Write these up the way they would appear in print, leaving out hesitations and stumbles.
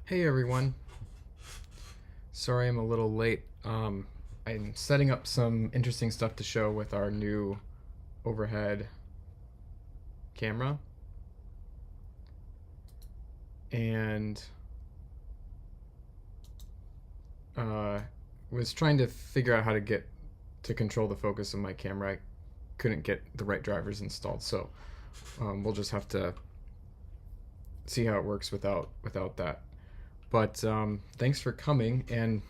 Hey everyone. Sorry I'm a little late. I'm setting up some interesting stuff to show with our new overhead camera and uh, was trying to figure out how to get to control the focus of my camera. I couldn't get the right drivers installed, so we'll just have to see how it works without that. But thanks for coming, and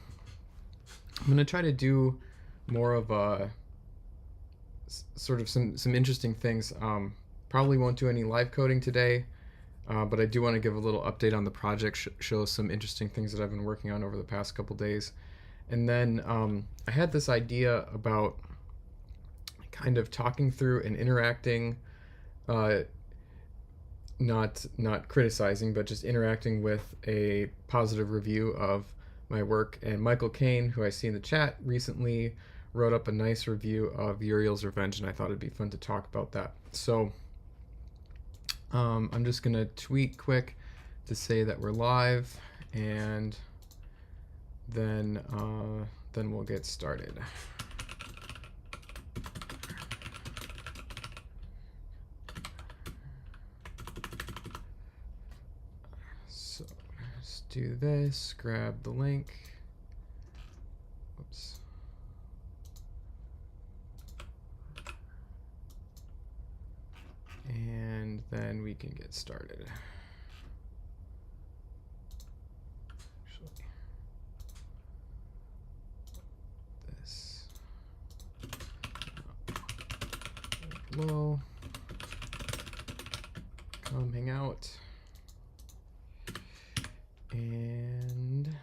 I'm gonna try to do more of a sort of some interesting things. Probably won't do any live coding today, but I do want to give a little update on the project, show some interesting things that I've been working on over the past couple days. And then I had this idea about kind of talking through and interacting, uh, not criticizing, but just interacting with a positive review of my work. And Michael Caine, who I see in the chat recently, wrote up a nice review of Uriel's Revenge, and I thought it'd be fun to talk about that. So I'm just gonna tweet quick to say that we're live, and then we'll get started. So let's do this. Grab the link. Oops. And then we can get started. Actually, this low. Come hang out. And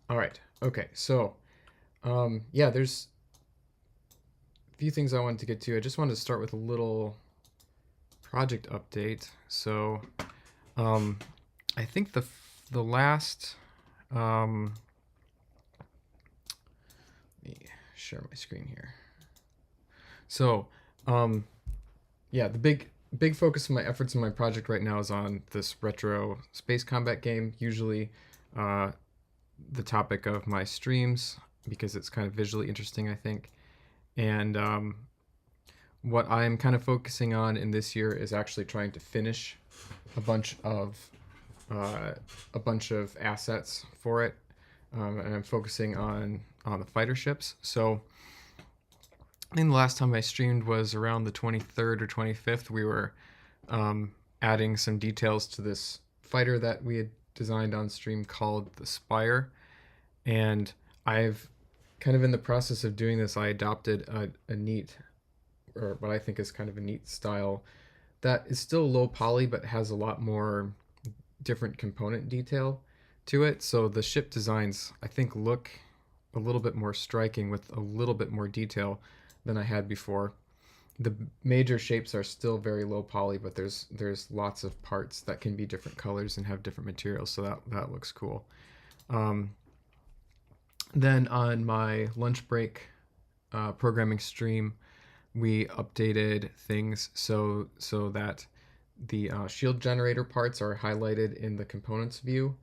all right. Okay. So, yeah, there's a few things I wanted to get to. I just wanted to start with a little project update. So, I think the last, let me share my screen here. So, yeah, the big focus of my efforts in my project right now is on this retro space combat game. Usually, the topic of my streams because it's kind of visually interesting, I think. And what I'm kind of focusing on in this year is actually trying to finish a bunch of assets for it, and I'm focusing on the fighter ships. So I think the last time I streamed was around the 23rd or 25th. We were adding some details to this fighter that we had designed on stream called the Spire. And I've kind of in the process of doing this, I adopted a neat, or what I think is kind of a neat style that is still low poly but has a lot more different component detail to it. So the ship designs, I think, look a little bit more striking with a little bit more detail than I had before. The major shapes are still very low poly, but there's lots of parts that can be different colors and have different materials, so that looks cool. Then on my lunch break programming stream, we updated things so that the shield generator parts are highlighted in the components view,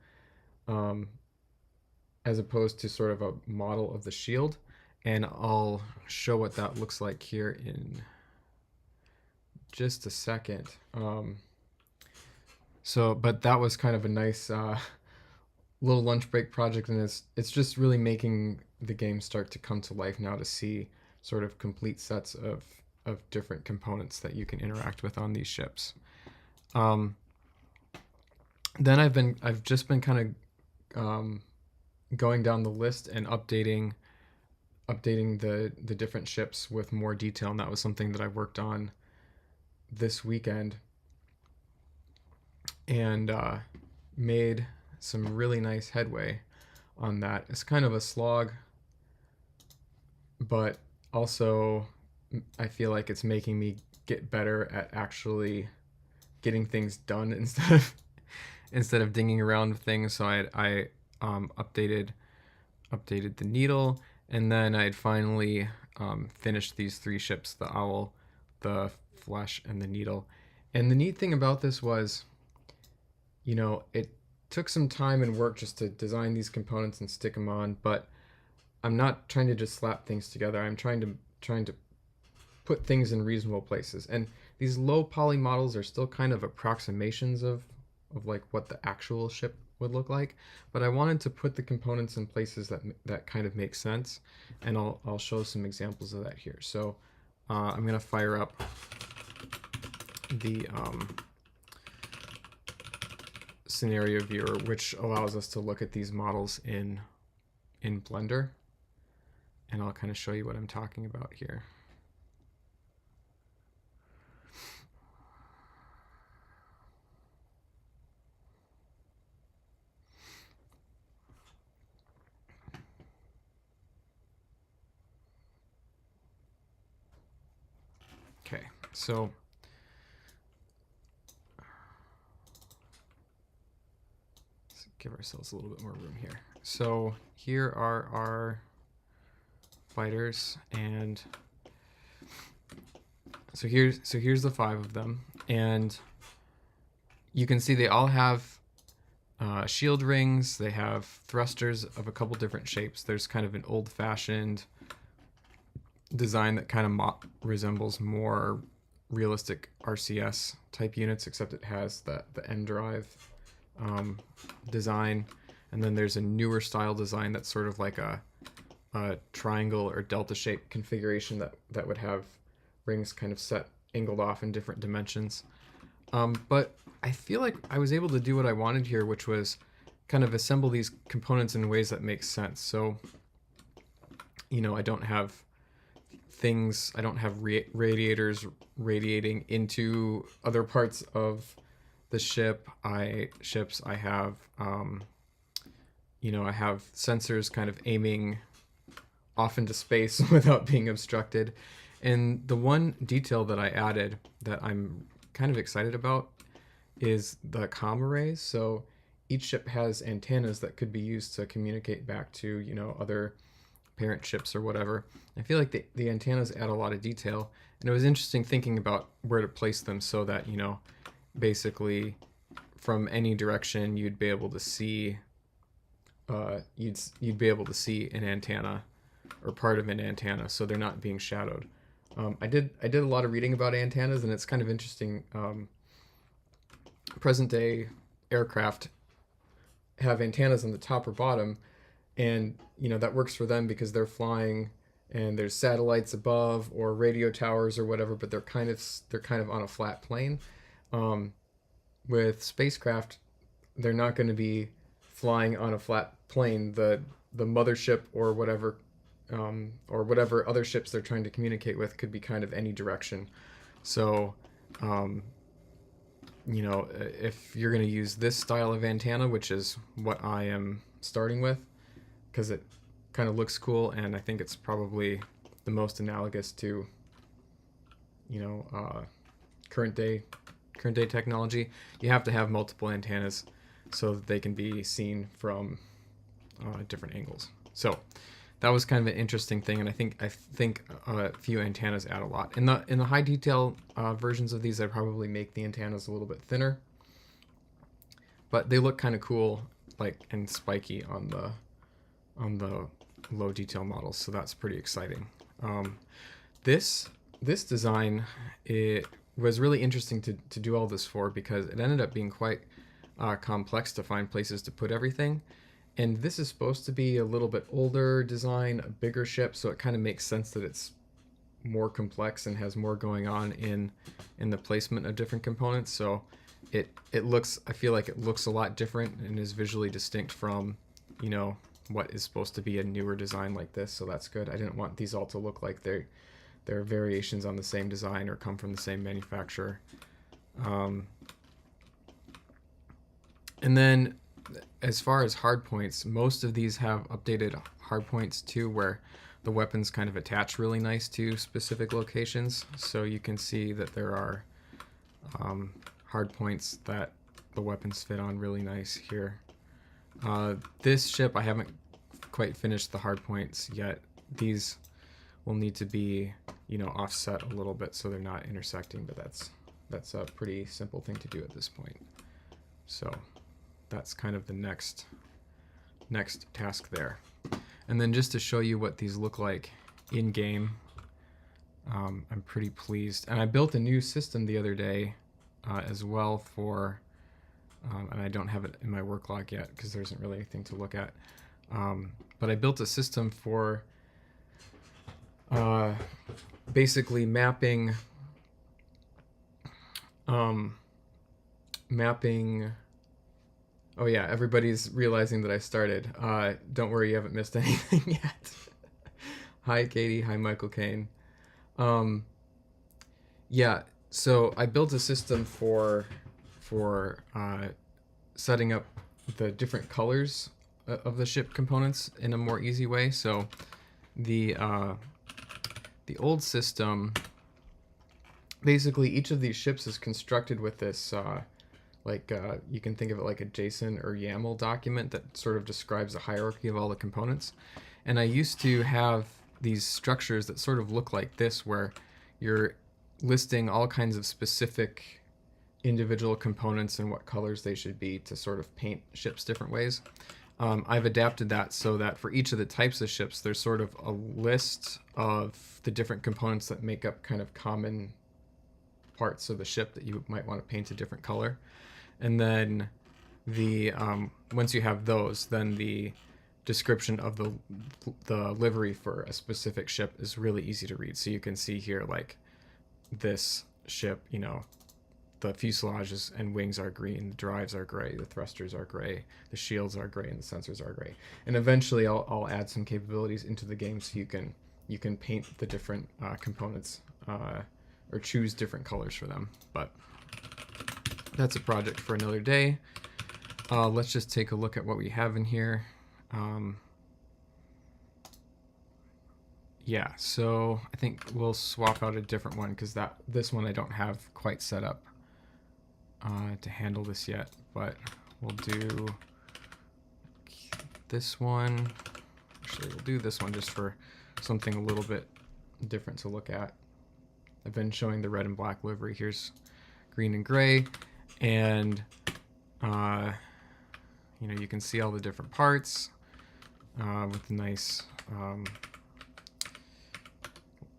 as opposed to sort of a model of the shield. And I'll show what that looks like here in just a second. But that was kind of a nice little lunch break project, and it's just really making the game start to come to life now to see sort of complete sets of different components that you can interact with on these ships. Then I've just been kind of going down the list and updating the different ships with more detail, and that was something that I worked on this weekend and made some really nice headway on that. It's kind of a slog, but also I feel like it's making me get better at actually getting things done instead of dinging around with things. So I updated the needle, and then I'd finally finished these 3 ships: the Owl, the Flesh, and the Needle. And the neat thing about this was, it took some time and work just to design these components and stick them on, but I'm not trying to just slap things together. I'm trying to put things in reasonable places. And these low poly models are still kind of approximations of like what the actual ship would look like, but I wanted to put the components in places that kind of make sense, and I'll show some examples of that here. So I'm gonna fire up the scenario viewer, which allows us to look at these models in Blender, and I'll kind of show you what I'm talking about here. Okay, so let's give ourselves a little bit more room here. So here are our fighters, and so here's the 5 of them, and you can see they all have shield rings. They have thrusters of a couple different shapes. There's kind of an old-fashioned design that kind of resembles more realistic RCS type units, except it has the end drive design. And then there's a newer style design that's sort of like a triangle or delta shaped configuration that would have rings kind of set angled off in different dimensions. But I feel like I was able to do what I wanted here, which was kind of assemble these components in ways that make sense. So, I don't have radiators radiating into other parts of the ship. I have, I have sensors kind of aiming off into space without being obstructed. And the one detail that I added that I'm kind of excited about is the comm arrays. So each ship has antennas that could be used to communicate back to, other parent ships or whatever. I feel like the antennas add a lot of detail, and it was interesting thinking about where to place them so that, basically from any direction you'd be able to see you'd be able to see an antenna or part of an antenna, so they're not being shadowed. I did a lot of reading about antennas, and it's kind of interesting. Present day aircraft have antennas on the top or bottom, and that works for them because they're flying and there's satellites above or radio towers or whatever, but they're kind of on a flat plane. With spacecraft, they're not going to be flying on a flat plane. The mothership or whatever other ships they're trying to communicate with could be kind of any direction. So if you're going to use this style of antenna, which is what I am starting with, because it kind of looks cool, and I think it's probably the most analogous to current day technology, you have to have multiple antennas so that they can be seen from different angles. So that was kind of an interesting thing, and I think a few antennas add a lot. In the high detail versions of these, I probably make the antennas a little bit thinner, but they look kind of cool, like, and spiky on the low detail models, so that's pretty exciting. This design, it was really interesting to do all this for, because it ended up being quite complex to find places to put everything. And this is supposed to be a little bit older design, a bigger ship, so it kind of makes sense that it's more complex and has more going on in the placement of different components. So I feel like it looks a lot different and is visually distinct from, what is supposed to be a newer design like this. So that's good. I didn't want these all to look like they're variations on the same design or come from the same manufacturer. And then as far as hardpoints, most of these have updated hardpoints too, where the weapons kind of attach really nice to specific locations. So you can see that there are hardpoints that the weapons fit on really nice here. This ship, I haven't quite finished the hardpoints yet. These will need to be, you know, offset a little bit so they're not intersecting, but that's a pretty simple thing to do at this point. So that's kind of the next task there. And then just to show you what these look like in game, I'm pretty pleased. And I built a new system the other day as well for, and I don't have it in my work log yet because there isn't really anything to look at. But I built a system for basically mapping oh yeah, everybody's realizing that I started. Don't worry, you haven't missed anything yet. Hi Katie, hi Michael Kane. Yeah, so I built a system for setting up the different colors of the ship components in a more easy way. So the old system, basically each of these ships is constructed with this you can think of it like a JSON or YAML document that sort of describes the hierarchy of all the components. And I used to have these structures that sort of look like this, where you're listing all kinds of specific individual components and what colors they should be to sort of paint ships different ways. I've adapted that so that for each of the types of ships, there's sort of a list of the different components that make up kind of common parts of the ship that you might want to paint a different color. And then the once you have those, then the description of the livery for a specific ship is really easy to read. So you can see here, like, this ship, you know, the fuselages and wings are green, the drives are gray, the thrusters are gray, the shields are gray, and the sensors are gray. And eventually I'll add some capabilities into the game so you can paint the different components or choose different colors for them. But that's a project for another day. Let's just take a look at what we have in here. Yeah, so I think we'll swap out a different one because this one I don't have quite set up to handle this yet, but we'll do this one. Actually, we'll do this one just for something a little bit different to look at. I've been showing the red and black livery. Here's green and gray, and you know, you can see all the different parts with nice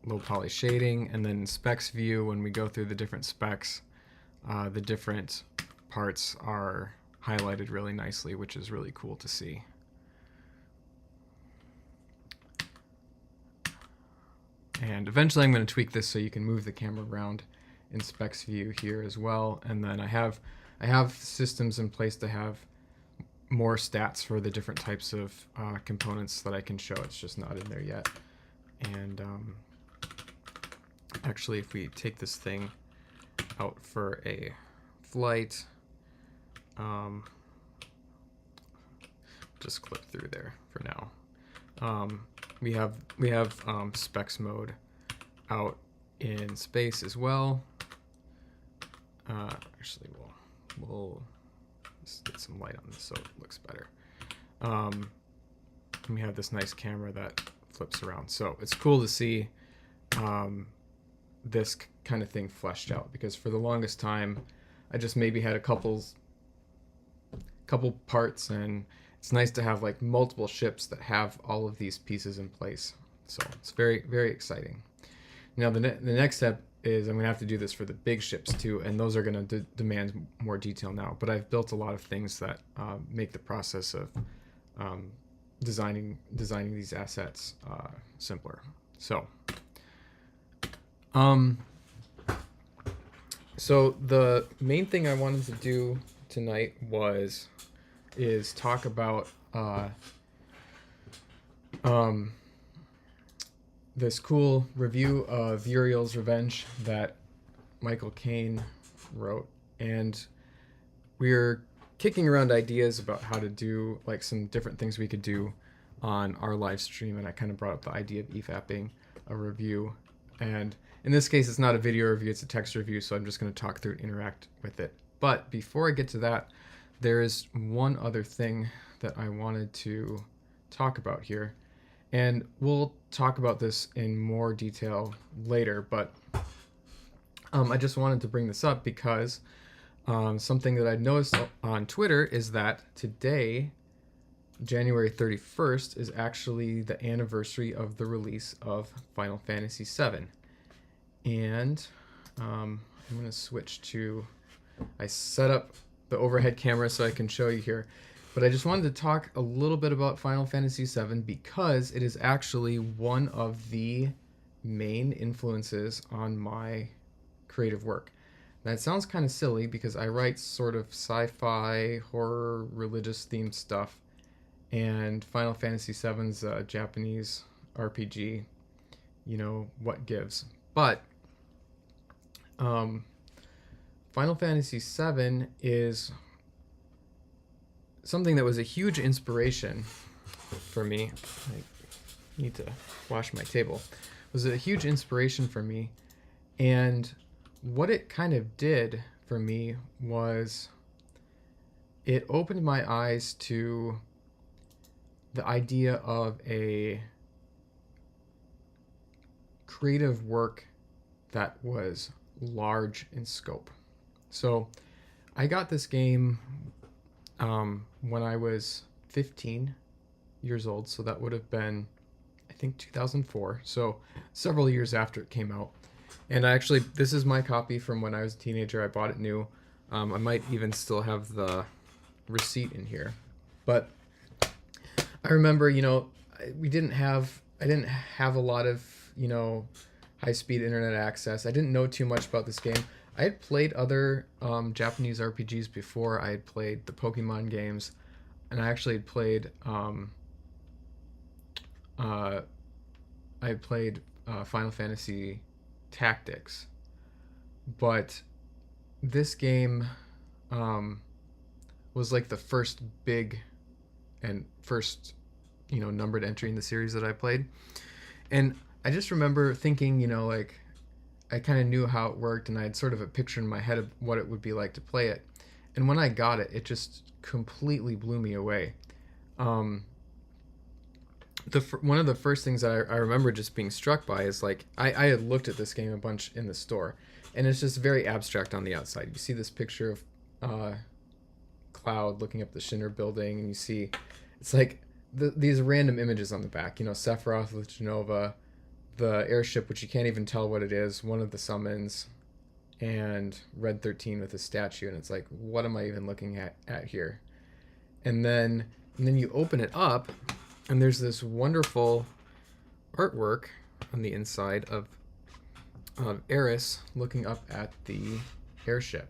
low poly shading. And then specs view, when we go through the different specs, the different parts are highlighted really nicely, which is really cool to see. And eventually I'm going to tweak this so you can move the camera around in specs view here as well. And then I have systems in place to have more stats for the different types of components that I can show. It's just not in there yet. And actually, if we take this thing out for a flight, just click through there for now. We have specs mode out in space as well. Actually, we'll just get some light on this so it looks better. And we have this nice camera that flips around, so it's cool to see this kind of thing fleshed out, because for the longest time I just maybe had a couple parts, and it's nice to have like multiple ships that have all of these pieces in place. So it's very, very exciting. Now the next step is I'm gonna have to do this for the big ships too, and those are gonna demand more detail now, but I've built a lot of things that make the process of designing these assets simpler. So so the main thing I wanted to do tonight is talk about this cool review of Uriel's Revenge that Michael Kane wrote, and we're kicking around ideas about how to do like some different things we could do on our live stream, and I kind of brought up the idea of EFAPing a review. And in this case, it's not a video review, it's a text review, so I'm just going to talk through it, interact with it. But before I get to that, there is one other thing that I wanted to talk about here, And we'll talk about this in more detail later, but I just wanted to bring this up because something that I noticed on Twitter is that today, January 31st, is actually the anniversary of the release of Final Fantasy VII. And I'm going to switch to, I set up the overhead camera so I can show you here. But I just wanted to talk a little bit about Final Fantasy VII because it is actually one of the main influences on my creative work. Now, it sounds kind of silly because I write sort of sci-fi, horror, religious themed stuff, and Final Fantasy VII's a Japanese RPG, what gives. But Final Fantasy VII is something that was a huge inspiration for me. I need to wash my table. It was a huge inspiration for me, and what it kind of did for me was it opened my eyes to the idea of a creative work that was large in scope. So I got this game when I was 15 years old, so that would have been, I think, 2004, so several years after it came out. And actually, this is my copy from when I was a teenager. I bought it new. I might even still have the receipt in here. But I remember, I didn't have a lot of, high-speed internet access. I didn't know too much about this game. I had played other Japanese RPGs before. I had played the Pokemon games, and I actually had played Final Fantasy Tactics, but this game was like the first big and first numbered entry in the series that I played. And I just remember thinking, like, I kind of knew how it worked, and I had sort of a picture in my head of what it would be like to play it. And when I got it, it just completely blew me away. One of the first things that I remember just being struck by is, like, I had looked at this game a bunch in the store, and it's just very abstract on the outside. You see this picture of Cloud looking up the Shinra building, and you see it's like these random images on the back. Sephiroth with Genova, the airship, which you can't even tell what it is, one of the summons, and Red 13 with a statue, and it's like, what am I even looking at here? And then you open it up, and there's this wonderful artwork on the inside of Eris looking up at the airship.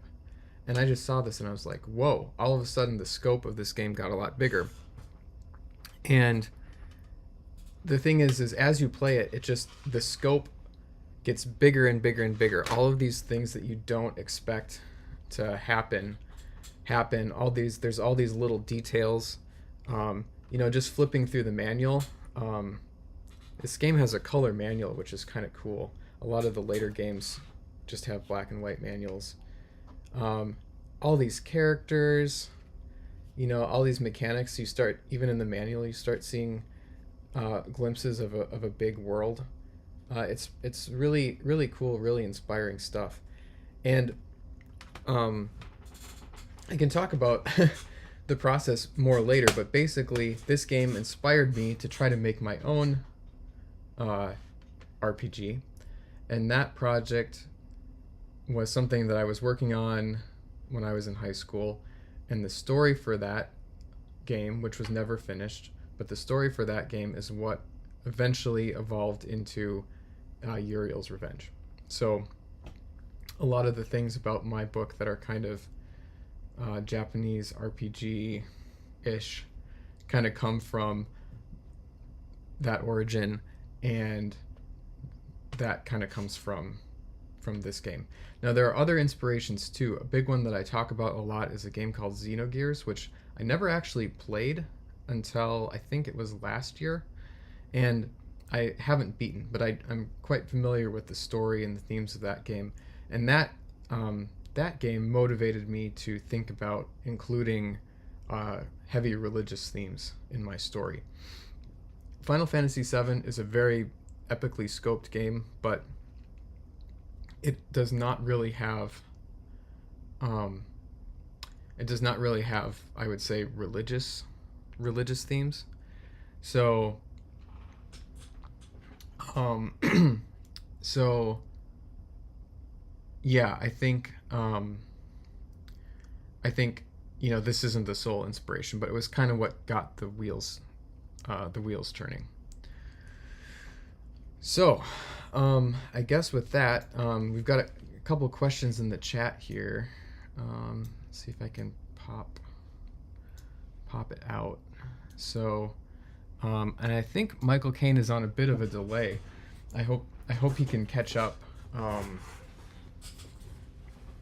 And I just saw this and I was like, whoa, all of a sudden the scope of this game got a lot bigger. And the thing is as you play it, the scope gets bigger and bigger and bigger. All of these things that you don't expect to happen. There's all these little details. Just flipping through the manual. This game has a color manual, which is kind of cool. A lot of the later games just have black and white manuals. All these characters, all these mechanics. Even in the manual, you start seeing glimpses of a big world. It's really, really cool, really inspiring stuff. And I can talk about the process more later, but basically this game inspired me to try to make my own RPG, and that project was something that I was working on when I was in high school, and the story for that game, which was never finished, but the story for that game is what eventually evolved into Uriel's Revenge. So a lot of the things about my book that are kind of Japanese RPG-ish kind of come from that origin, and that kind of comes from this game. Now there are other inspirations too. A big one that I talk about a lot is a game called Xenogears, which I never actually played until I think it was last year, and I haven't beaten, but I'm quite familiar with the story and the themes of that game, and that game motivated me to think about including heavy religious themes in my story. Final Fantasy VII is a very epically scoped game, but it does not really have um, it does not really have, I would say, religious themes. So um, so yeah, I think this isn't the sole inspiration, but it was kind of what got the wheels turning. So, I guess with that, we've got a couple questions in the chat here. Let's see if I can pop it out. So, and I think Michael Caine is on a bit of a delay. I hope he can catch up.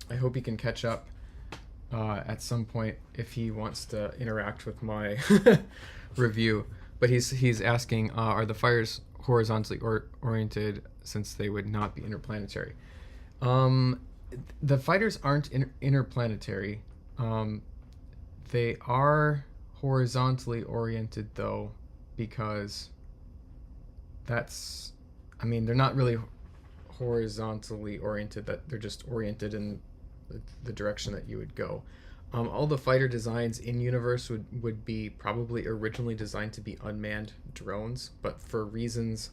I hope he can catch up at some point if he wants to interact with my review. But he's asking, are the fires horizontally oriented since they would not be interplanetary? The fighters aren't interplanetary. They are horizontally oriented though, because they're not really horizontally oriented. That they're just oriented in the direction that you would go. All the fighter designs in universe would be probably originally designed to be unmanned drones, but for reasons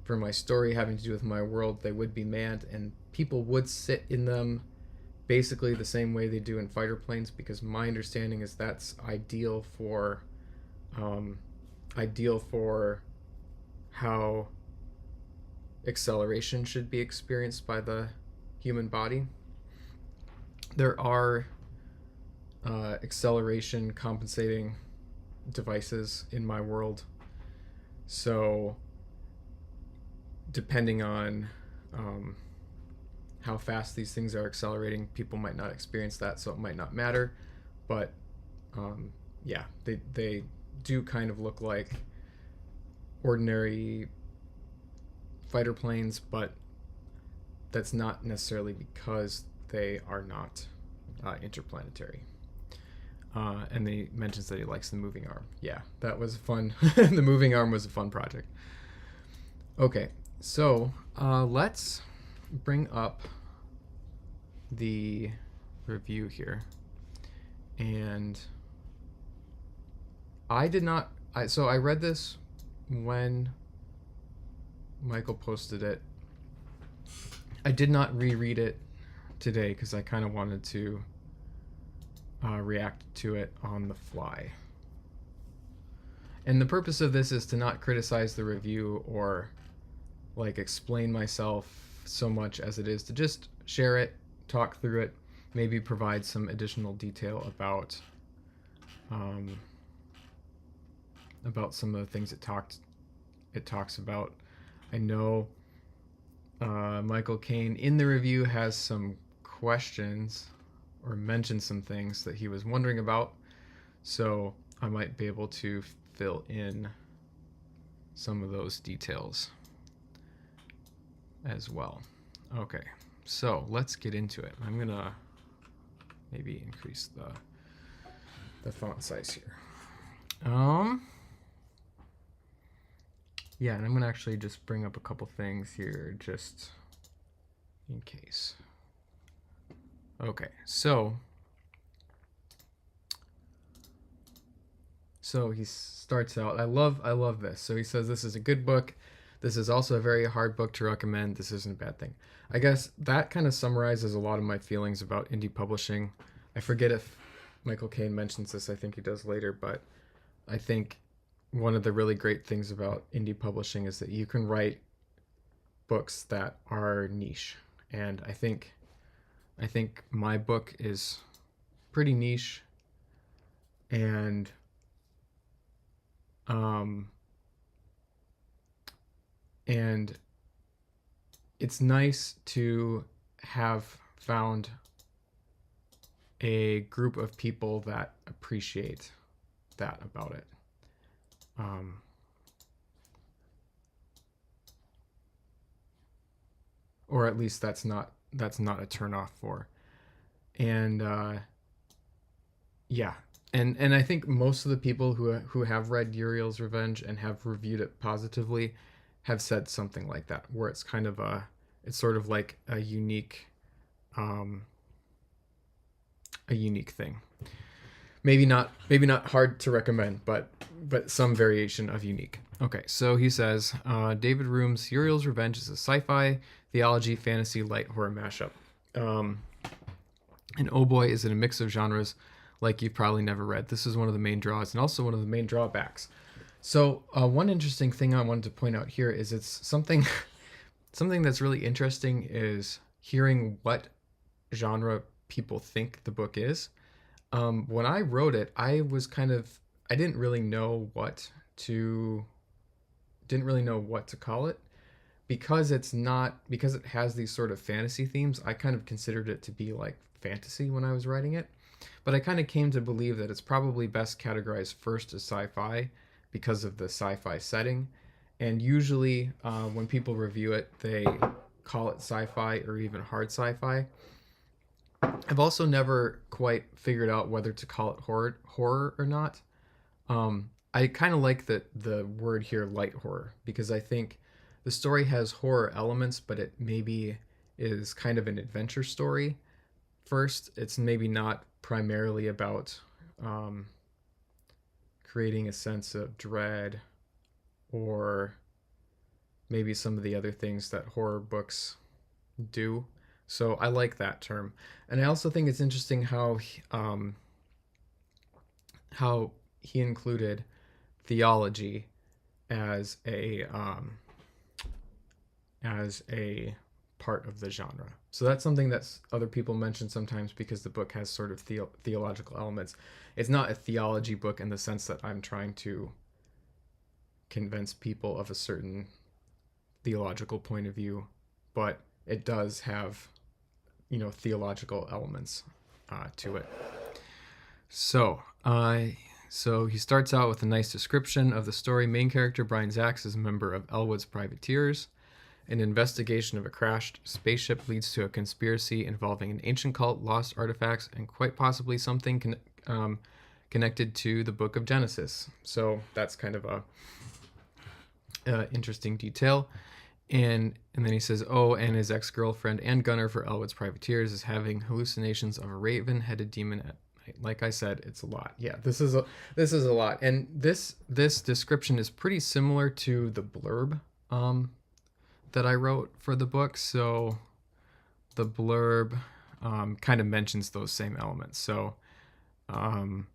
for my story having to do with my world, they would be manned, and people would sit in them basically the same way they do in fighter planes, because my understanding is that's ideal for how acceleration should be experienced by the human body. There are acceleration compensating devices in my world, so depending on how fast these things are accelerating, people might not experience that, so it might not matter. But yeah, they do kind of look like ordinary fighter planes, but that's not necessarily because they are not interplanetary. And then he mentions that he likes the moving arm. Yeah, that was fun. The moving arm was a fun project. Okay, so let's bring up the review here. And I read this when Michael posted it. I did not reread it today because I kind of wanted to react to it on the fly. And the purpose of this is to not criticize the review or explain myself so much as it is to just share it, talk through it, maybe provide some additional detail about some of the things it talks about. I know Michael Caine in the review has some questions or mentioned some things that he was wondering about, so I might be able to fill in some of those details as well. Okay, so let's get into it. I'm gonna maybe increase the font size here. Yeah, and I'm gonna actually just bring up a couple things here just in case. Okay, so he starts out, I love this. So he says, this is a good book. This is also a very hard book to recommend. This isn't a bad thing. I guess that kind of summarizes a lot of my feelings about indie publishing. I forget if Michael Caine mentions this. I think he does later, but I think one of the really great things about indie publishing is that you can write books that are niche. And I think my book is pretty niche, and and it's nice to have found a group of people that appreciate that about it. Or at least that's not a turnoff for. And yeah, and I think most of the people who have read Uriel's Revenge and have reviewed it positively have said something like that, where it's kind of it's sort of like um, a unique thing. Maybe not hard to recommend, but some variation of unique. Okay, so he says David Room's Uriel's Revenge is a sci-fi theology fantasy light horror mashup. Um, and oh boy, is it a mix of genres like you've probably never read. This is one of the main draws and also one of the main drawbacks. So one interesting thing I wanted to point out here is it's something that's really interesting is hearing what genre people think the book is. When I wrote it, I to didn't really know what to call it because because it has these sort of fantasy themes. I kind of considered it to be like fantasy when I was writing it, but I kind of came to believe that it's probably best categorized first as sci-fi because of the sci-fi setting. And usually, when people review it, they call it sci-fi or even hard sci-fi. I've also never quite figured out whether to call it horror or not. I kind of like the word here, light horror, because I think the story has horror elements, but it maybe is kind of an adventure story. First, it's maybe not primarily about um, creating a sense of dread or maybe some of the other things that horror books do. So I like that term, and I also think it's interesting how he included theology as a part of the genre. So that's something that other people mention sometimes because the book has sort of theological elements. It's not a theology book in the sense that I'm trying to convince people of a certain theological point of view, but it does have, theological elements to it. So, so he starts out with a nice description of the story. Main character Brian Zacks is a member of Elwood's Privateers. An investigation of a crashed spaceship leads to a conspiracy involving an ancient cult, lost artifacts, and quite possibly something connected to the Book of Genesis. So that's kind of a interesting detail. And then he says, oh, and his ex-girlfriend and gunner for Elwood's Privateers is having hallucinations of a raven-headed demon at night. Like I said, it's a lot. Yeah, this is a lot. And this description is pretty similar to the blurb that I wrote for the book. So the blurb kind of mentions those same elements. So, Brian,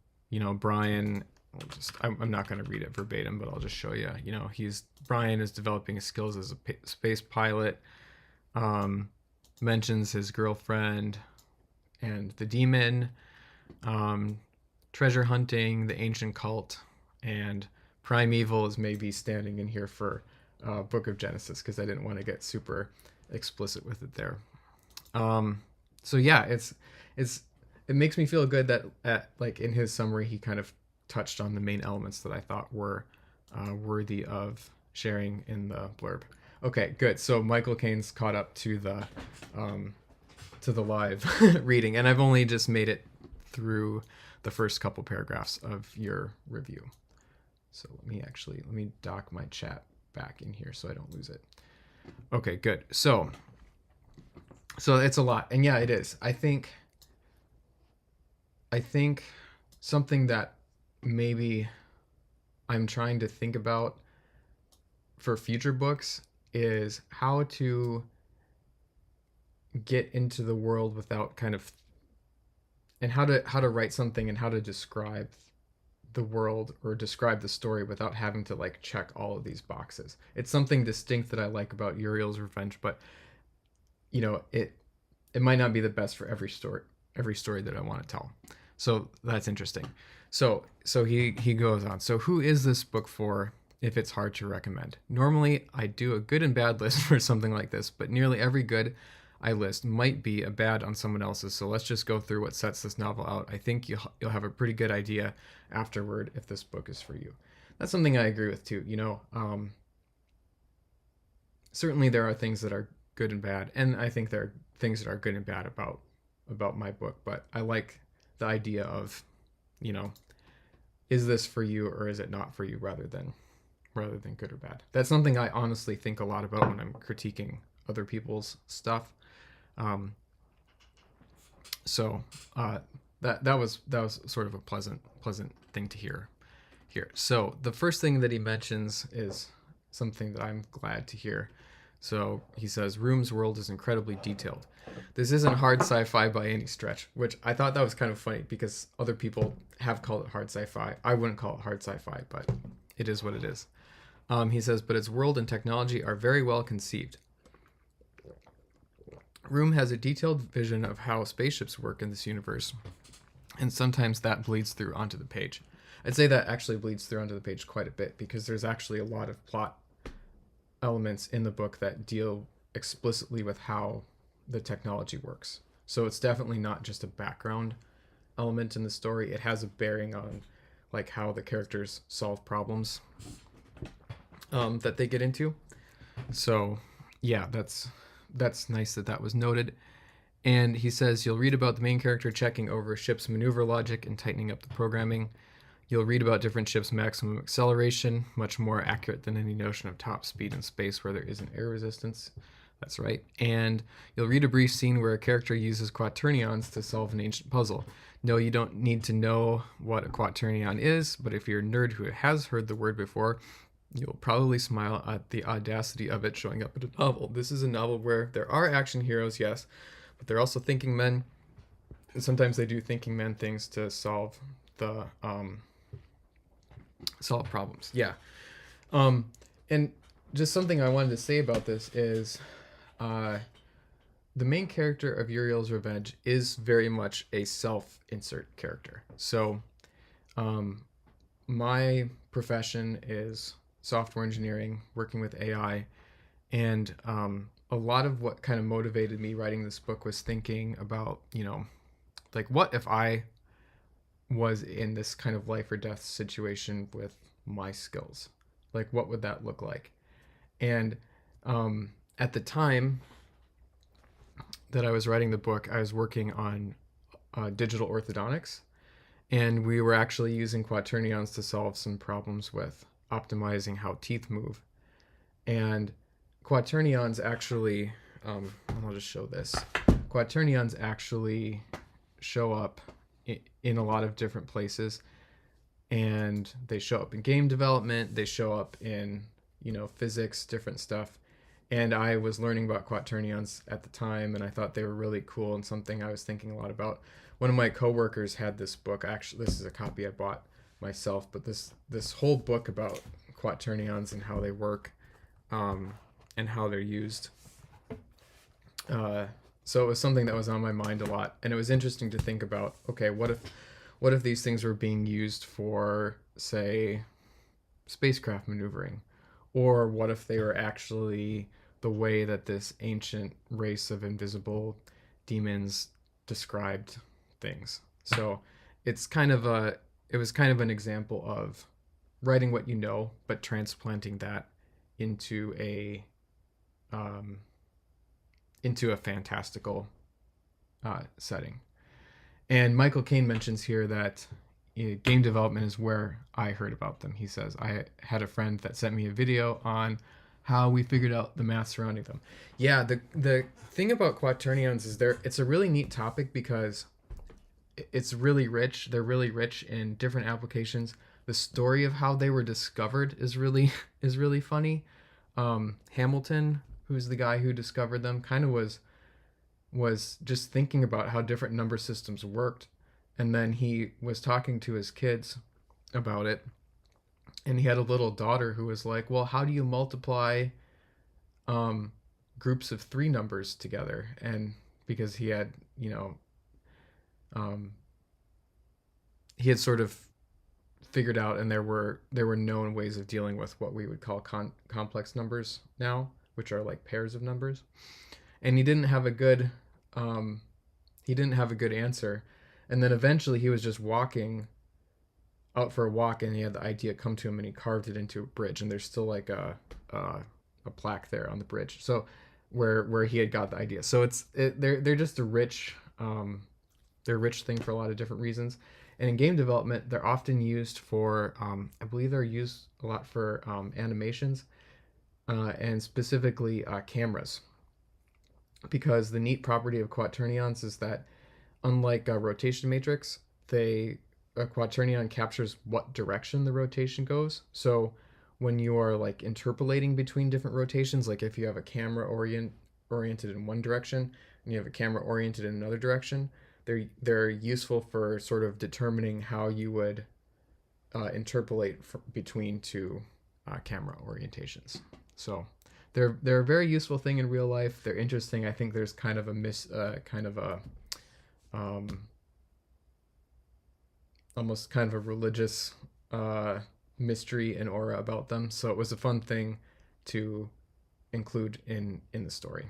I'm not going to read it verbatim, but I'll just show you. Brian is developing his skills as a space pilot. Mentions his girlfriend and the demon, treasure hunting, the ancient cult, and primeval is maybe standing in here for Book of Genesis because I didn't want to get super explicit with it there. So yeah, it makes me feel good that like in his summary he kind of touched on the main elements that I thought were worthy of sharing in the blurb. Okay, good. So Michael Caine's caught up to the live reading, and I've only just made it through the first couple paragraphs of your review. So let me dock my chat back in here so I don't lose it. Okay, good. So it's a lot, and yeah, it is. I think something that maybe I'm trying to think about for future books is how to get into the world without and how to write something and how to describe the world or describe the story without having to like check all of these boxes. It's something distinct that I like about Uriel's Revenge, but it might not be the best for every story that I want to tell. So that's interesting. So he goes on. So who is this book for if it's hard to recommend? Normally I do a good and bad list for something like this, but nearly every good I list might be a bad on someone else's. So let's just go through what sets this novel out. I think you'll have a pretty good idea afterward if this book is for you. That's something I agree with too. Certainly there are things that are good and bad, and I think there are things that are good and bad about my book, but I like the idea of is this for you or is it not for you, rather than good or bad. That's something I honestly think a lot about when I'm critiquing other people's stuff. Um, so that was sort of a pleasant thing to hear here. So the first thing that he mentions is something that I'm glad to hear. So he says, Room's world is incredibly detailed. This isn't hard sci-fi by any stretch, which I thought that was kind of funny because other people have called it hard sci-fi. I wouldn't call it hard sci-fi, but it is what it is. He says, but its world and technology are very well conceived. Room has a detailed vision of how spaceships work in this universe, and sometimes that bleeds through onto the page. I'd say that actually bleeds through onto the page quite a bit, because there's actually a lot of plot elements in the book that deal explicitly with how the technology works. So it's definitely not just a background element in the story. It has a bearing on like how the characters solve problems that they get into. So yeah, that's nice that was noted. And he says, you'll read about the main character checking over ship's maneuver logic and tightening up the programming. You'll read about different ships' maximum acceleration, much more accurate than any notion of top speed in space where there isn't air resistance. That's right. And you'll read a brief scene where a character uses quaternions to solve an ancient puzzle. No, you don't need to know what a quaternion is, but if you're a nerd who has heard the word before, you'll probably smile at the audacity of it showing up in a novel. This is a novel where there are action heroes, yes, but they're also thinking men. And sometimes they do thinking men things to solve the solve problems. Yeah. And just something I wanted to say about this is the main character of Uriel's Revenge is very much a self-insert character. So my profession is software engineering, working with AI, and a lot of what kind of motivated me writing this book was thinking about, like, what if I was in this kind of life or death situation with my skills? Like, what would that look like? And at the time that I was writing the book, I was working on digital orthodontics, and we were actually using quaternions to solve some problems with optimizing how teeth move. And quaternions actually, I'll just show this. Quaternions actually show up in a lot of different places, and they show up in game development, they show up in physics, different stuff. And I was learning about quaternions at the time, and I thought they were really cool and something I was thinking a lot about. One of my coworkers had this book. Actually, this is a copy I bought myself, but this whole book about quaternions and how they work, and how they're used. So it was something that was on my mind a lot, and it was interesting to think about, okay, what if these things were being used for, say, spacecraft maneuvering? Or what if they were actually the way that this ancient race of invisible demons described things? So it was kind of an example of writing what you know, but transplanting that into a fantastical setting. And Michael Caine mentions here that game development is where I heard about them. He says, I had a friend that sent me a video on how we figured out the math surrounding them. Yeah, the thing about quaternions is it's a really neat topic because it's really rich. They're really rich in different applications. The story of how they were discovered is really funny. Hamilton, who's the guy who discovered them, kind of was just thinking about how different number systems worked. And then he was talking to his kids about it. And he had a little daughter who was like, well, how do you multiply groups of 3 numbers together? And because he had, he had sort of figured out, and there were known ways of dealing with what we would call complex numbers now, which are like pairs of numbers. And he didn't have a good answer. And then eventually he was just walking out for a walk, and he had the idea come to him, and he carved it into a bridge. And there's still like a plaque there on the bridge, so where he had got the idea. So they're just a rich thing for a lot of different reasons. And in game development, they're often used for, I believe they're used a lot for animations and specifically cameras. Because the neat property of quaternions is that, unlike a rotation matrix, a quaternion captures what direction the rotation goes. So when you are like interpolating between different rotations, like if you have a camera oriented in one direction and you have a camera oriented in another direction, they're useful for sort of determining how you would interpolate between two camera orientations. So they're a very useful thing in real life. They're interesting. I think there's kind of a almost kind of a religious mystery and aura about them. So it was a fun thing to include in the story.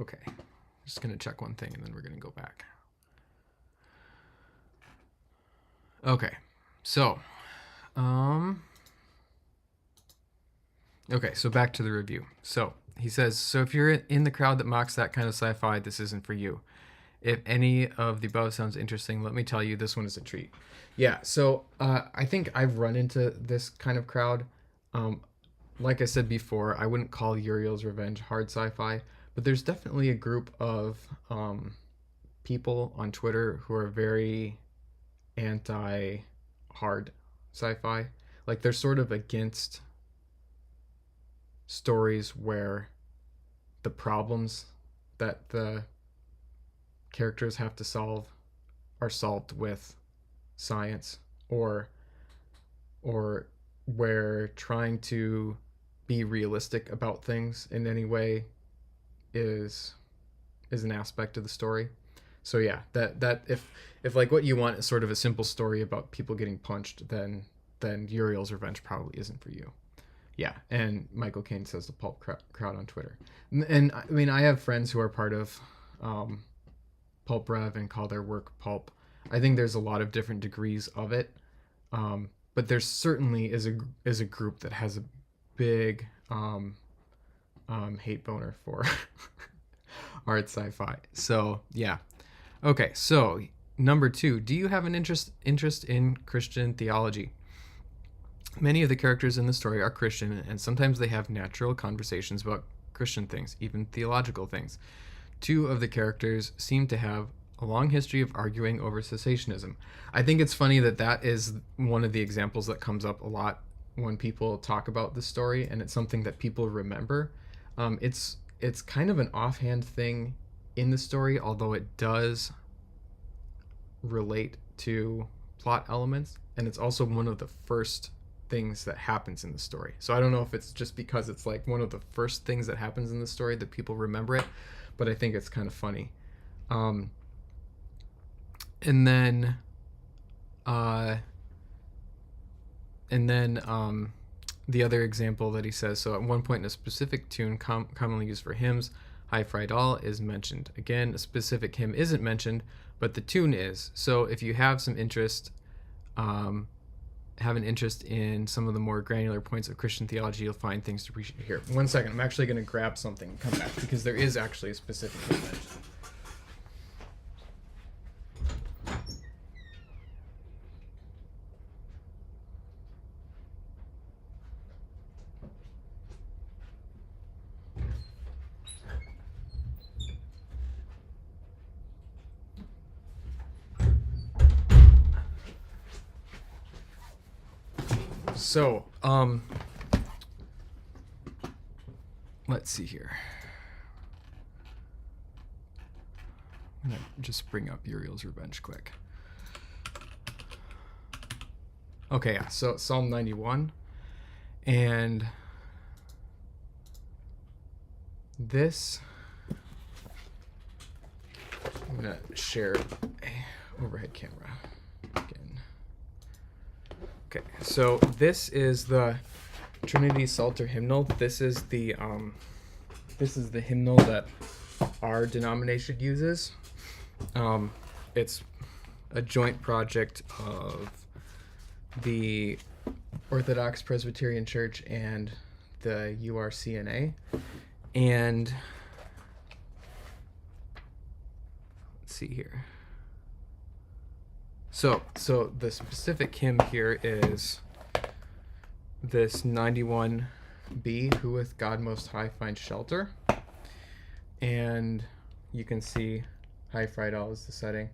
Okay, just gonna check one thing and then we're gonna go back. Okay, so okay, so back to the review. So he says, so if you're in the crowd that mocks that kind of sci-fi, this isn't for you. If any of the above sounds interesting, let me tell you, this one is a treat. Yeah, so I think I've run into this kind of crowd. Like I said before, I wouldn't call Uriel's Revenge hard sci-fi, but there's definitely a group of people on Twitter who are very anti-hard sci-fi. Like they're sort of against stories where the problems that the characters have to solve are solved with science, or where trying to be realistic about things in any way is an aspect of the story. So yeah, that if like what you want is sort of a simple story about people getting punched, then Uriel's Revenge probably isn't for you. Yeah, and Michael Caine says the pulp crowd on Twitter. And I mean, I have friends who are part of Pulp Rev and call their work pulp. I think there's a lot of different degrees of it, but there certainly is a group that has a big hate boner for art sci-fi. So yeah, okay. So number 2, do you have an interest in Christian theology? Many of the characters in the story are Christian, and sometimes they have natural conversations about Christian things, even theological things. 2 of the characters seem to have a long history of arguing over cessationism. I think it's funny that is one of the examples that comes up a lot when people talk about this story, and it's something that people remember. It's kind of an offhand thing in the story, although it does relate to plot elements, and it's also one of the first things that happens in the story. So I don't know if it's just because it's like one of the first things that happens in the story that people remember it, but I think it's kind of funny. And then the other example that he says, so at one point in a specific tune commonly used for hymns, Hi Friedal is mentioned. Again, a specific hymn isn't mentioned, but the tune is. So if you have some interest, have an interest in some of the more granular points of Christian theology, you'll find things to appreciate here. 1 second, I'm actually going to grab something and come back, because there is actually a specific hymn mentioned. So, let's see here. I'm going to just bring up Uriel's Revenge quick. Okay, yeah, so Psalm 91. And this, I'm going to share a overhead camera again. Okay, so this is the Trinity Psalter hymnal. This is the hymnal that our denomination uses. It's a joint project of the Orthodox Presbyterian Church and the URCNA. And let's see here. So the specific hymn here is this 91B, Who with God Most High finds shelter. And you can see High Friedel is the setting.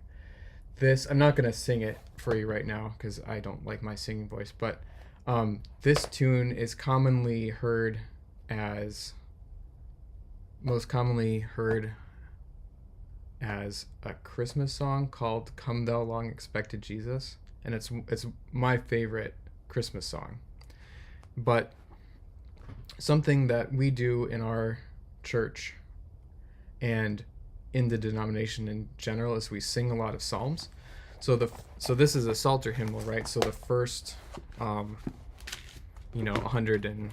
This, I'm not going to sing it for you right now because I don't like my singing voice, but this tune is most commonly heard as a Christmas song called Come Thou Long Expected Jesus, and it's my favorite Christmas song. But something that we do in our church and in the denomination in general is we sing a lot of psalms. So this is a Psalter hymnal, right? So the first 100 and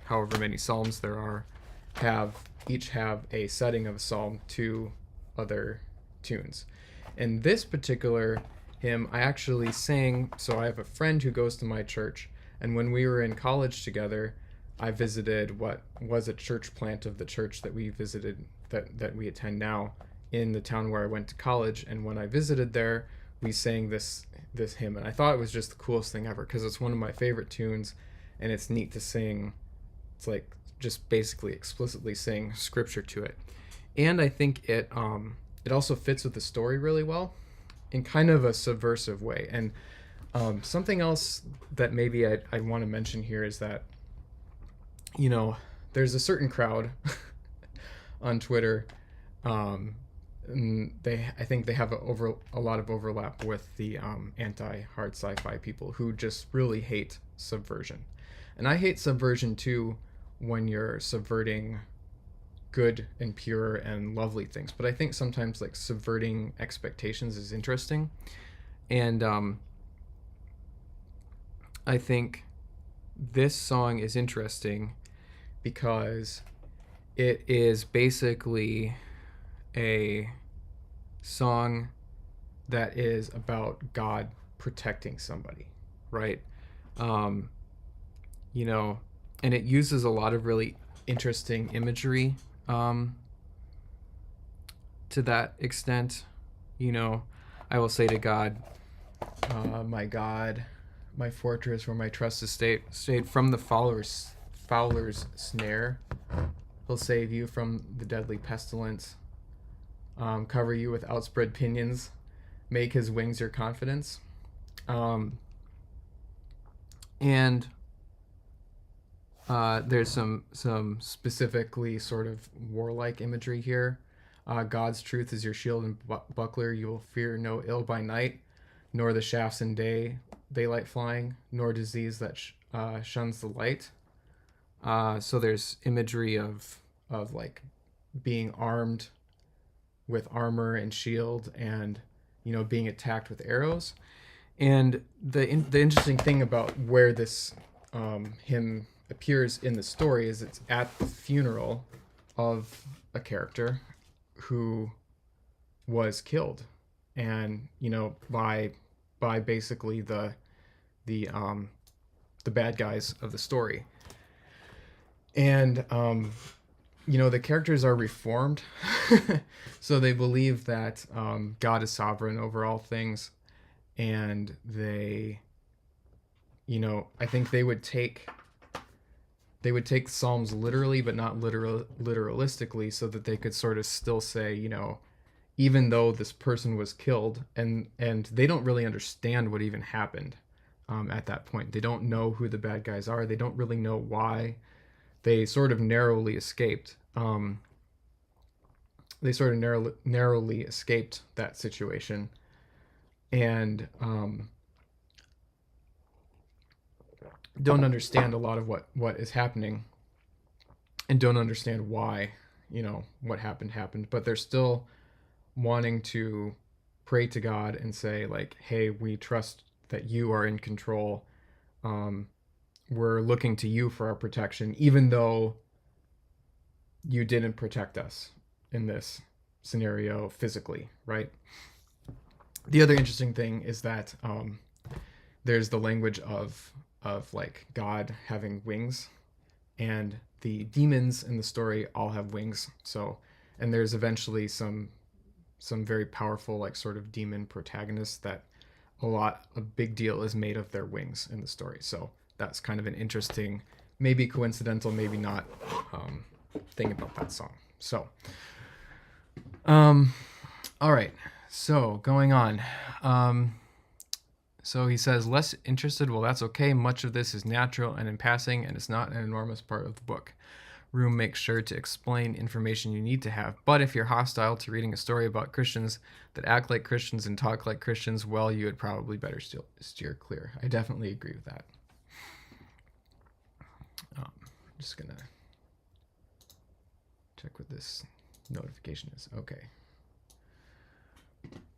however many psalms there are each have a setting of a psalm to other tunes. And this particular hymn I actually sang. So I have a friend who goes to my church, and when we were in college together, I visited what was a church plant of the church that we visited, that we attend now, in the town where I went to college. And when I visited there, we sang this hymn, and I thought it was just the coolest thing ever because it's one of my favorite tunes, and it's neat to sing. It's like just basically explicitly sing scripture to it. And I think it also fits with the story really well in kind of a subversive way. And something else that maybe I want to mention here is that, there's a certain crowd on Twitter. I think they have a lot of overlap with the anti-hard sci-fi people who just really hate subversion. And I hate subversion too when you're subverting good and pure and lovely things. But I think sometimes like subverting expectations is interesting. And I think this song is interesting because it is basically a song that is about God protecting somebody, right? And it uses a lot of really interesting imagery to that extent. I will say to God, my God, my fortress where my trust is stayed from the fowler's snare. He'll save you from the deadly pestilence, cover you with outspread pinions, make his wings your confidence. And there's some specifically sort of warlike imagery here. God's truth is your shield and buckler. You will fear no ill by night, nor the shafts in daylight flying, nor disease that shuns the light. So there's imagery of like being armed with armor and shield, and being attacked with arrows. And the interesting thing about where this hymn appears in the story is it's at the funeral of a character who was killed, and by basically the bad guys of the story. And the characters are reformed, so they believe that God is sovereign over all things, and they, I think they would take Psalms literally, but not literalistically, so that they could sort of still say, even though this person was killed, and they don't really understand what even happened at that point. They don't know who the bad guys are. They don't really know why. They sort of narrowly escaped. Narrowly escaped that situation, and don't understand a lot of what is happening, and don't understand why what happened. But they're still wanting to pray to God and say, like, hey, we trust that you are in control. We're looking to you for our protection, even though you didn't protect us in this scenario physically, right? The other interesting thing is that there's the language of like God having wings, and the demons in the story all have wings. So, and there's eventually some very powerful like sort of demon protagonists that a big deal is made of their wings in the story. So that's kind of an interesting, maybe coincidental, maybe not, thing about that song. So, all right. So going on. So he says, less interested, well, that's okay. Much of this is natural and in passing, and it's not an enormous part of the book. Room makes sure to explain information you need to have. But if you're hostile to reading a story about Christians that act like Christians and talk like Christians, well, you would probably better steer clear. I definitely agree with that. I'm just going to check what this notification is. Okay.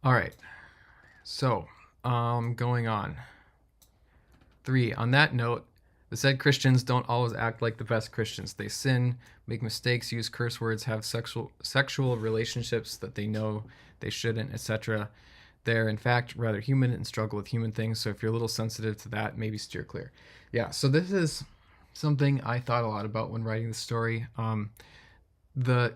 All right. So, going on. 3. On that note, the said Christians don't always act like the best Christians. They sin, make mistakes, use curse words, have sexual relationships that they know they shouldn't, etc. They're, in fact, rather human and struggle with human things. So if you're a little sensitive to that, maybe steer clear. Yeah, so this is something I thought a lot about when writing the story. The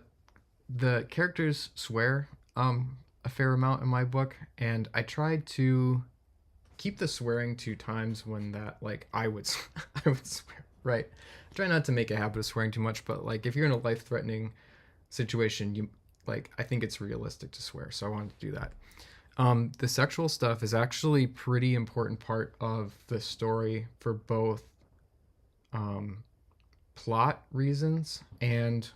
characters swear a fair amount in my book, and I tried to keep the swearing to times when that, like, I would swear, right? I try not to make a habit of swearing too much, but like if you're in a life-threatening situation, you like, I think it's realistic to swear, so I wanted to do that. The sexual stuff is actually pretty important part of the story for both plot reasons and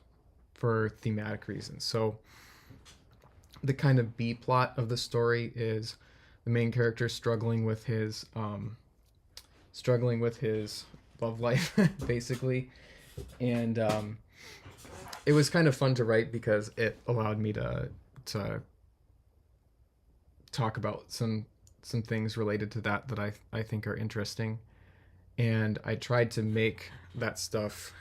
for thematic reasons. So the kind of B plot of the story is the main character struggling with his love life, basically. And it was kind of fun to write because it allowed me to talk about some things related to that I think are interesting. And I tried to make that stuff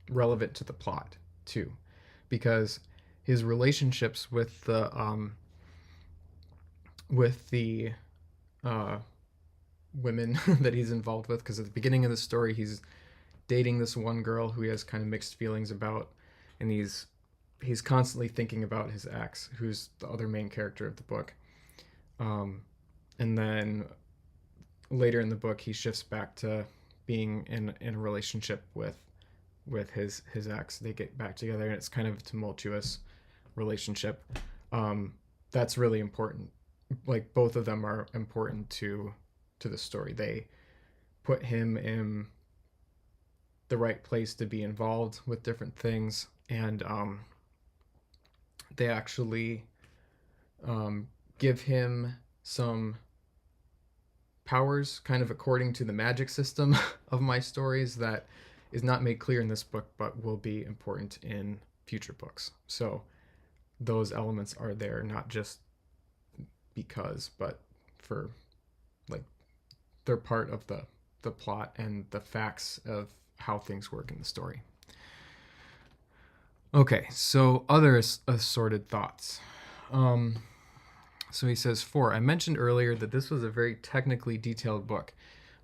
relevant to the plot too, because his relationships with the women that he's involved with, because at the beginning of the story he's dating this one girl who he has kind of mixed feelings about, and he's constantly thinking about his ex, who's the other main character of the book. And then later in the book he shifts back to being in a relationship with his ex. They get back together and it's kind of a tumultuous relationship. That's really important. Like, both of them are important to the story. They put him in the right place to be involved with different things, and they actually give him some powers kind of according to the magic system of my stories that is not made clear in this book but will be important in future books. So those elements are there not just because, but for, like, they're part of the plot and the facts of how things work in the story. Okay, so other assorted thoughts. So he says, 4, I mentioned earlier that this was a very technically detailed book,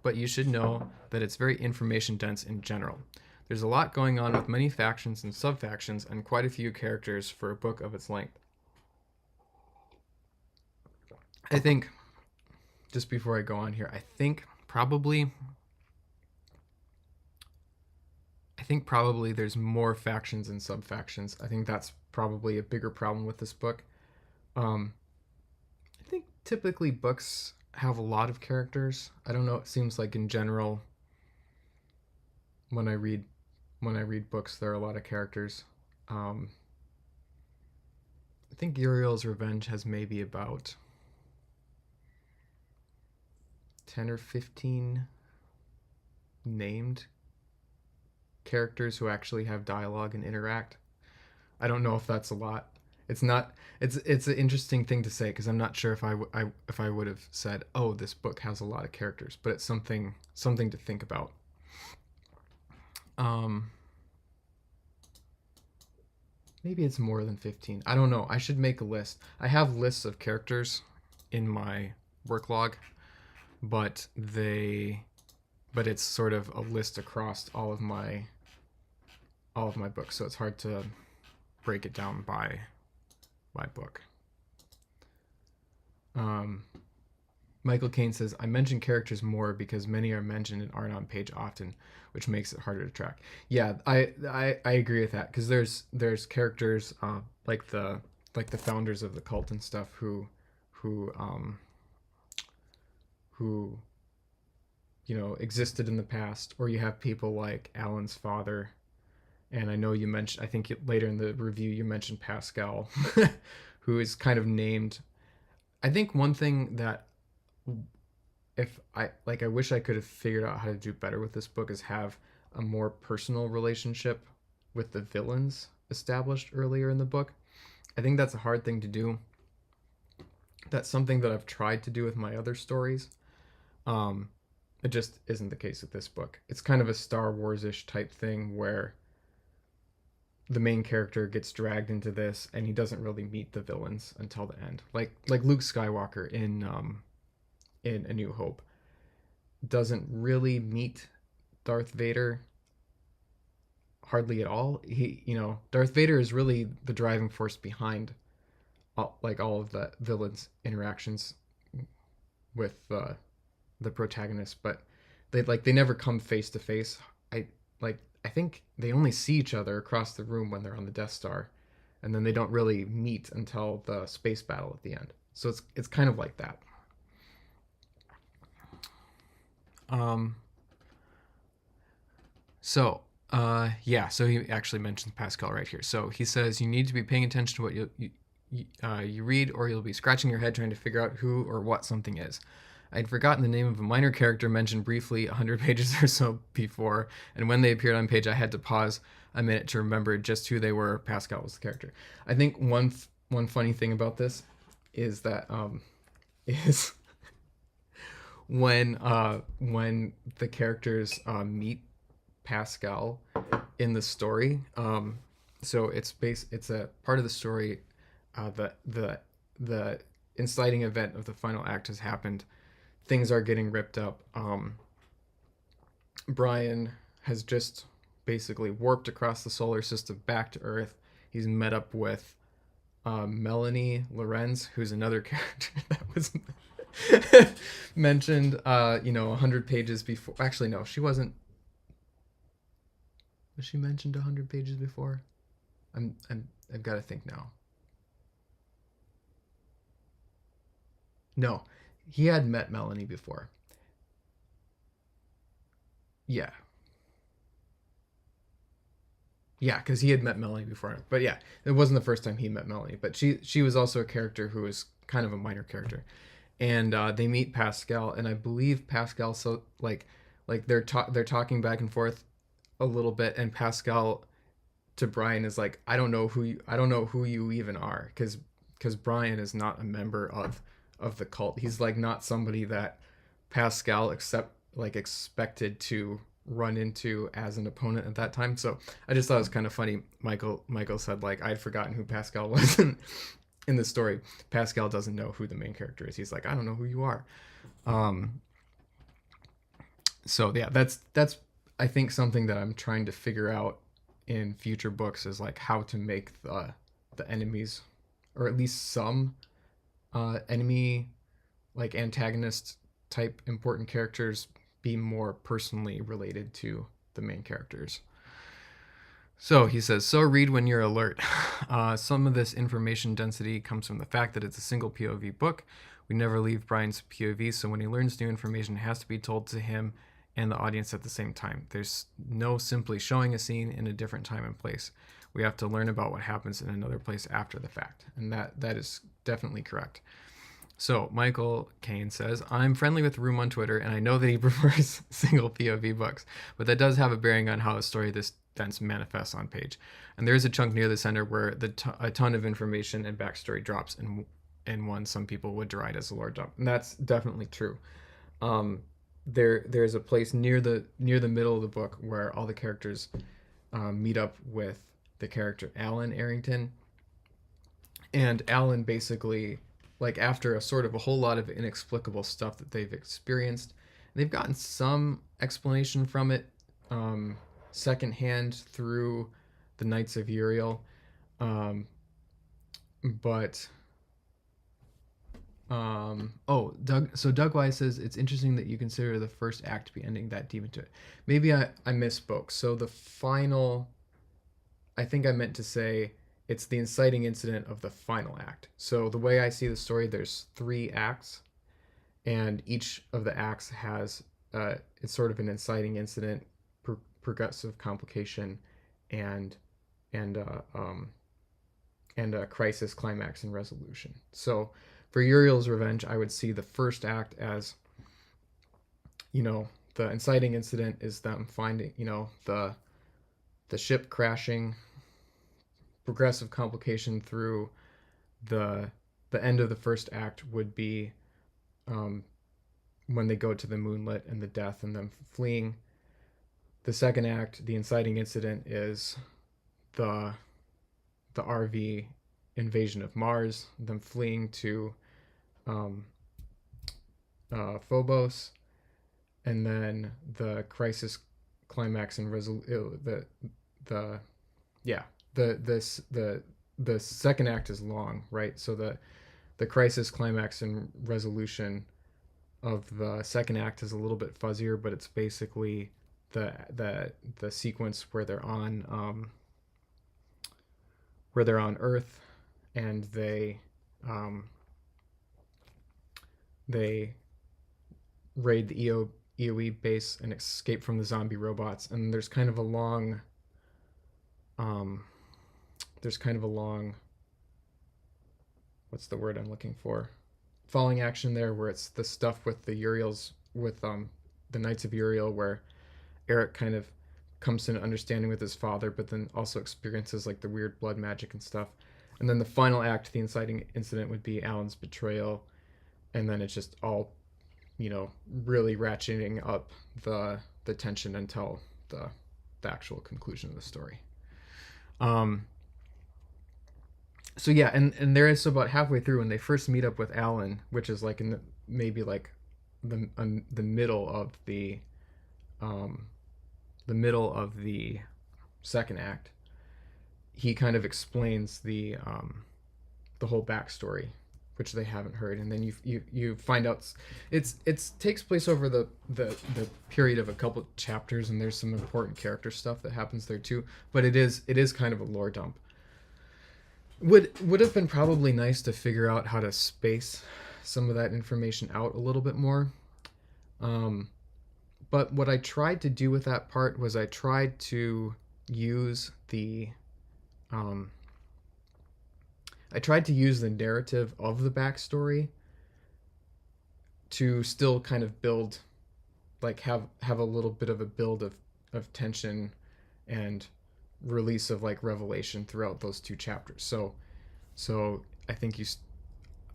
but you should know that it's very information dense in general. There's a lot going on with many factions and sub-factions and quite a few characters for a book of its length. I think, just before I go on here, I think probably there's more factions and sub-factions. I think that's probably a bigger problem with this book. I think typically books have a lot of characters. I don't know, it seems like in general when I read books there are a lot of characters. I think Uriel's Revenge has maybe about 10 or 15 named characters who actually have dialogue and interact. I don't know if that's a lot. It's not. It's an interesting thing to say because I'm not sure if I would have said, oh, this book has a lot of characters, but it's something to think about. Maybe it's more than 15. I don't know. I should make a list. I have lists of characters in my work log, but it's sort of a list across all of my books, so it's hard to break it down by book. Michael Caine says, I mention characters more because many are mentioned and aren't on page often, which makes it harder to track. Yeah, I agree with that, because there's characters like the founders of the cult and stuff who who existed in the past, or you have people like Alan's father. And I know you mentioned, I think later in the review you mentioned Pascal, who is kind of named. I think one thing that, if I like, I wish I could have figured out how to do better with this book, is have a more personal relationship with the villains established earlier in the book. I think that's a hard thing to do. That's something that I've tried to do with my other stories. Um, it just isn't the case with this book. It's kind of a Star Wars-ish type thing where the main character gets dragged into this and he doesn't really meet the villains until the end. Like Luke Skywalker in A New Hope doesn't really meet Darth Vader hardly at all. Darth Vader is really the driving force behind all of the villains' interactions with the protagonist, but they never come face to face. I think they only see each other across the room when they're on the Death Star, and then they don't really meet until the space battle at the end. So it's kind of like that. Um, so yeah, so he actually mentions Pascal right here. So he says you need to be paying attention to what you read, or you'll be scratching your head trying to figure out who or what something is. I'd forgotten the name of a minor character mentioned briefly 100 pages or so before, and when they appeared on page, I had to pause a minute to remember just who they were. Pascal was the character. I think one funny thing about this is that is when the characters meet Pascal in the story. So it's a part of the story. The inciting event of the final act has happened. Things are getting ripped up. Brian has just basically warped across the solar system back to Earth. He's met up with Melanie Lorenz, who's another character that was mentioned 100 pages before. Actually, no, she wasn't. Was she mentioned 100 pages before? I've got to think now. No, he had met Melanie before. Yeah, yeah, because he had met Melanie before. But yeah, it wasn't the first time he met Melanie. But she was also a character who was kind of a minor character, and they meet Pascal, and I believe Pascal, so they're talking back and forth a little bit, and Pascal to Brian is like, I don't know who you even are, because Brian is not a member of the cult. He's like not somebody that Pascal expected to run into as an opponent at that time. So I just thought it was kind of funny. Michael said, like, I'd forgotten who Pascal was in the story. Pascal doesn't know who the main character is. He's like, I don't know who you are. So yeah, that's I think something that I'm trying to figure out in future books, is like how to make the enemies, or at least some enemy, like antagonist type important characters, be more personally related to the main characters. So he says, so read when you're alert. Some of this information density comes from the fact that it's a single POV book. We never leave Brian's POV, so when he learns new information, it has to be told to him and the audience at the same time. There's no simply showing a scene in a different time and place. We have to learn about what happens in another place after the fact. And that is definitely correct. So Michael Caine says, I'm friendly with Room on Twitter, and I know that he prefers single POV books, but that does have a bearing on how a story this dense manifests on page. And there's a chunk near the center where a ton of information and backstory drops in one some people would deride as a lore dump. And that's definitely true. There's a place near the middle of the book where all the characters meet up with the character Alan Arrington. And Alan basically, like, after a sort of a whole lot of inexplicable stuff that they've experienced, they've gotten some explanation from it secondhand through the Knights of Uriel, but Oh, Doug. So Doug Wise says it's interesting that you consider the first act to be ending that deep into it. Maybe I misspoke. So the final, I think I meant to say it's the inciting incident of the final act. So the way I see the story, there's three acts, and each of the acts has it's sort of an inciting incident, progressive complication, and and uh, um, and a crisis, climax, and resolution. So for Uriel's Revenge, I would see the first act as, the inciting incident is them finding, the ship crashing, progressive complication through the the end of the first act would be um, when they go to the moonlit and the death and them fleeing. The second act, the inciting incident, is the the RV invasion of Mars, them fleeing to um, Phobos, and then the crisis, climax, and the yeah the second act is long, right? So the crisis, climax, and resolution of the second act is a little bit fuzzier, but it's basically the sequence where they're on Earth, and they raid the EOE base and escape from the zombie robots. And um, there's kind of a long, what's the word I'm looking for? Falling action there, where it's the stuff with the Uriels, with the Knights of Uriel, where Eric kind of comes to an understanding with his father, but then also experiences like the weird blood magic and stuff. And then the final act, the inciting incident, would be Alan's betrayal, and then it's just all, really ratcheting up the tension until the actual conclusion of the story. Um, so yeah, and there is about halfway through when they first meet up with Alan, which is like in maybe like the middle of um, the middle of the second act. He kind of explains the whole backstory, which they haven't heard, and then you find out it's takes place over the period of a couple chapters, and there's some important character stuff that happens there too. But it is kind of a lore dump. Would have been probably nice to figure out how to space some of that information out a little bit more. Um, but what I tried to do with that part was I tried to use the um, I tried to use the narrative of the backstory to still kind of build, like have a little bit of a build of tension and release of like revelation throughout those two chapters. So I think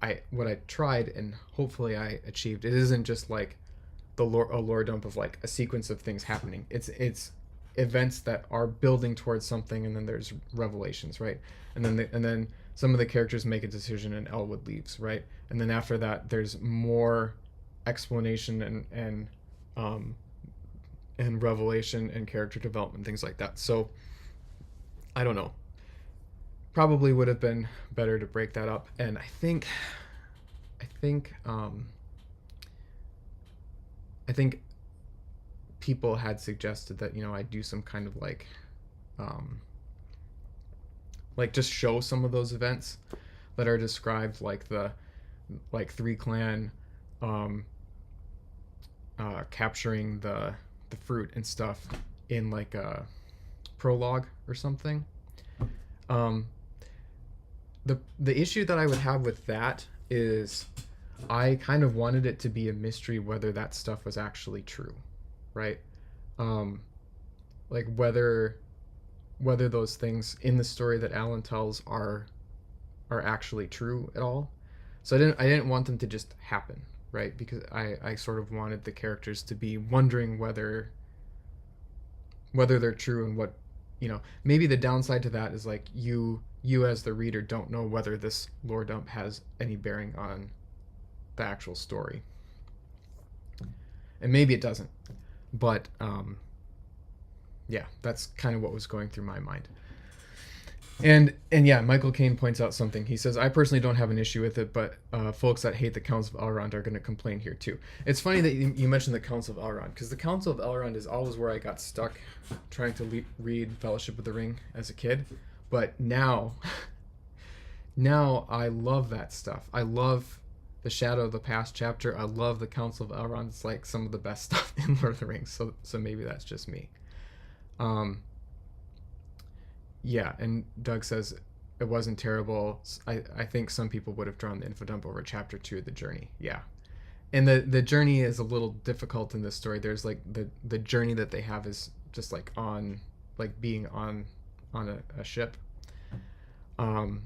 I what I tried and hopefully I achieved. It isn't just like a lore dump of like a sequence of things happening. It's events that are building towards something, and then there's revelations, right? And then some of the characters make a decision, and Elwood leaves, right? And then after that, there's more explanation um, and revelation and character development, things like that. So I don't know. Probably would have been better to break that up, and I think I think people had suggested that I do some kind of um, like just show some of those events that are described, like the Three Clan um, capturing the fruit and stuff in like a prologue or something. Um, the issue that I would have with that is I kind of wanted it to be a mystery whether that stuff was actually true, right? Um, like whether those things in the story that Alan tells are actually true at all. So I didn't want them to just happen, right? Because I sort of wanted the characters to be wondering whether they're true, and what maybe the downside to that is like you as the reader don't know whether this lore dump has any bearing on the actual story, and maybe it doesn't, but yeah, that's kind of what was going through my mind. And yeah, Michael Caine points out something. He says, "I personally don't have an issue with it, but folks that hate the Council of Elrond are going to complain here too." It's funny that you mentioned the Council of Elrond, because the Council of Elrond is always where I got stuck trying to read Fellowship of the Ring as a kid, but now, now I love that stuff. I love the Shadow of the Past chapter. I love the Council of Elrond. It's like some of the best stuff in Lord of the Rings. So maybe that's just me. Um, Yeah, and Doug says it wasn't terrible. I think some people would have drawn the info dump over chapter 2 of the journey. Yeah. And the journey is a little difficult in this story. There's like the journey that they have is just like on like being on a ship. Um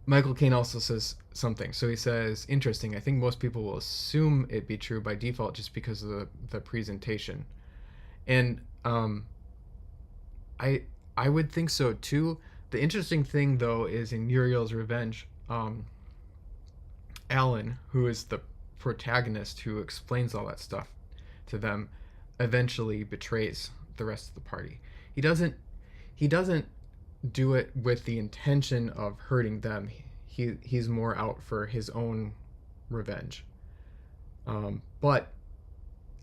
Michael Caine also says something. So he says, interesting. I think most people will assume it be true by default just because of the presentation. And I I would think so too. The interesting thing though is in Uriel's Revenge, Alan, who is the protagonist who explains all that stuff to them, eventually betrays the rest of the party. He doesn't he doesn't do it with the intention of hurting them. He's more out for his own revenge. But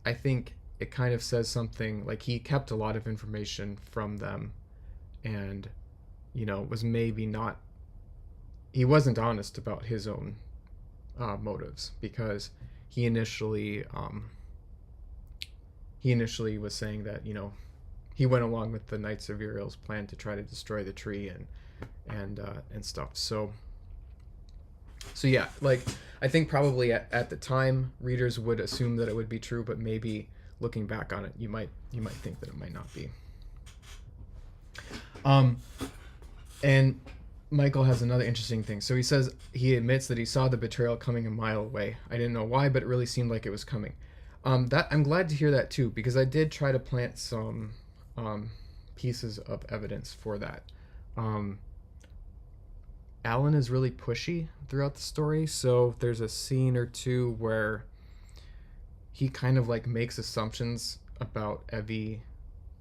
I think it kind of says something like he kept a lot of information from them, and was maybe not, he wasn't honest about his own motives, because he initially was saying that he went along with the Knights of Uriel's plan to try to destroy the tree and stuff. So yeah, like I think probably at the time readers would assume that it would be true, but maybe looking back on it, you might think that it might not be. And Michael has another interesting thing. So he says he admits that he saw the betrayal coming a mile away. I didn't know why, but it really seemed like it was coming. That I'm glad to hear that too, because I did try to plant some pieces of evidence for that. Alan is really pushy throughout the story, so there's a scene or two where he kind of like makes assumptions about Evie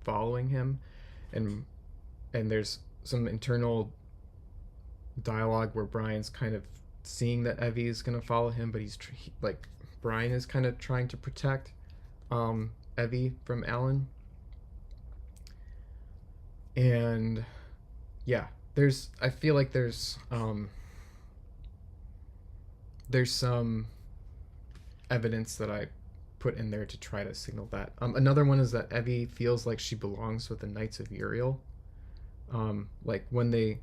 following him, and there's some internal dialogue where Brian's kind of seeing that Evie is gonna follow him, but like Brian is kind of trying to protect Evie from Alan. And yeah, I feel like there's some evidence that I put in there to try to signal that. Another one is that Evie feels like she belongs with the Knights of Uriel. Like when they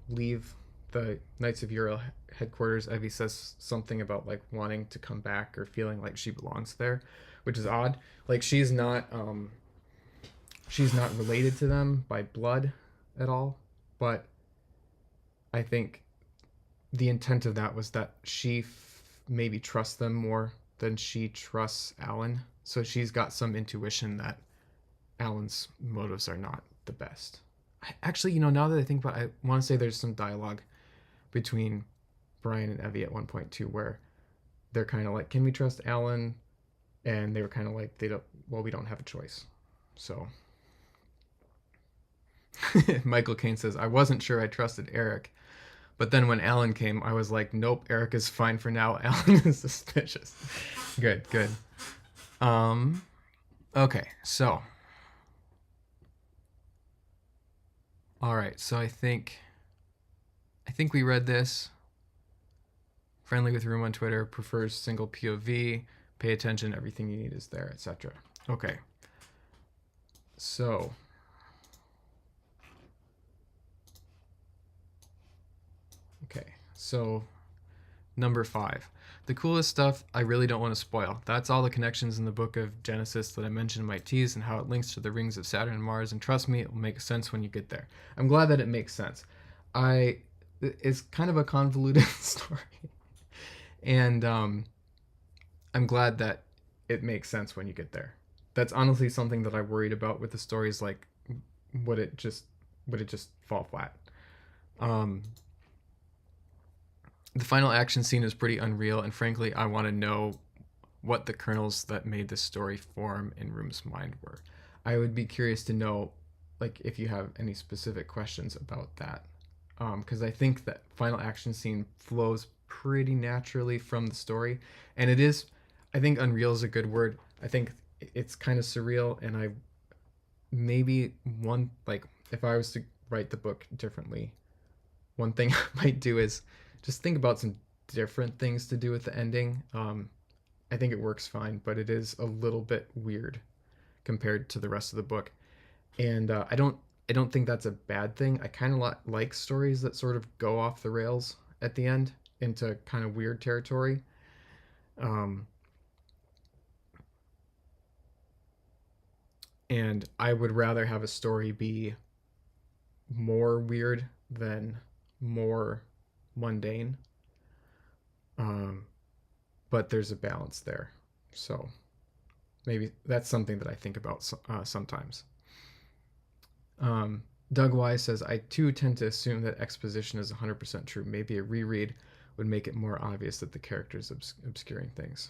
leave the Knights of Uriel headquarters, Evie says something about like wanting to come back or feeling like she belongs there, which is odd. Like she's not related to them by blood at all, but I think the intent of that was that she maybe trusts them more than she trusts Alan. So she's got some intuition that Alan's motives are not the best. Actually, now that I think about it, I want to say there's some dialogue between Brian and Evie at one point too, where they're kind of like, can we trust Alan? And they were kind of like, we don't have a choice. So Michael Caine says, I wasn't sure I trusted Eric, but then when Alan came, I was like, nope, Eric is fine for now. Alan is suspicious. Good. Okay, so. All right, so I think we read this. Friendly with Room on Twitter, prefers single POV, pay attention, everything you need is there, etc. Okay. So. Okay, so number 5. The coolest stuff I really don't want to spoil. That's all the connections in the book of Genesis that I mentioned in my tease and how it links to the rings of Saturn and Mars, and trust me, it will make sense when you get there. I'm glad that it makes sense. It's kind of a convoluted story, and I'm glad that it makes sense when you get there. That's honestly something that I worried about with the stories, like would it just fall flat? The final action scene is pretty unreal, and frankly, I want to know what the kernels that made this story form in Room's mind were. I would be curious to know like if you have any specific questions about that, because I think that final action scene flows pretty naturally from the story, and it is. I think unreal is a good word. I think it's kind of surreal, and I maybe one like if I was to write the book differently, one thing I might do is just think about some different things to do with the ending. I think it works fine, but it is a little bit weird compared to the rest of the book, and I don't think that's a bad thing. I kind of like stories that sort of go off the rails at the end into kind of weird territory. Um, and I would rather have a story be more weird than more mundane. Um, but there's a balance there. So maybe that's something that I think about sometimes. Um, Doug Wise says, I too tend to assume that exposition is 100% true. Maybe a reread would make it more obvious that the character's obscuring things.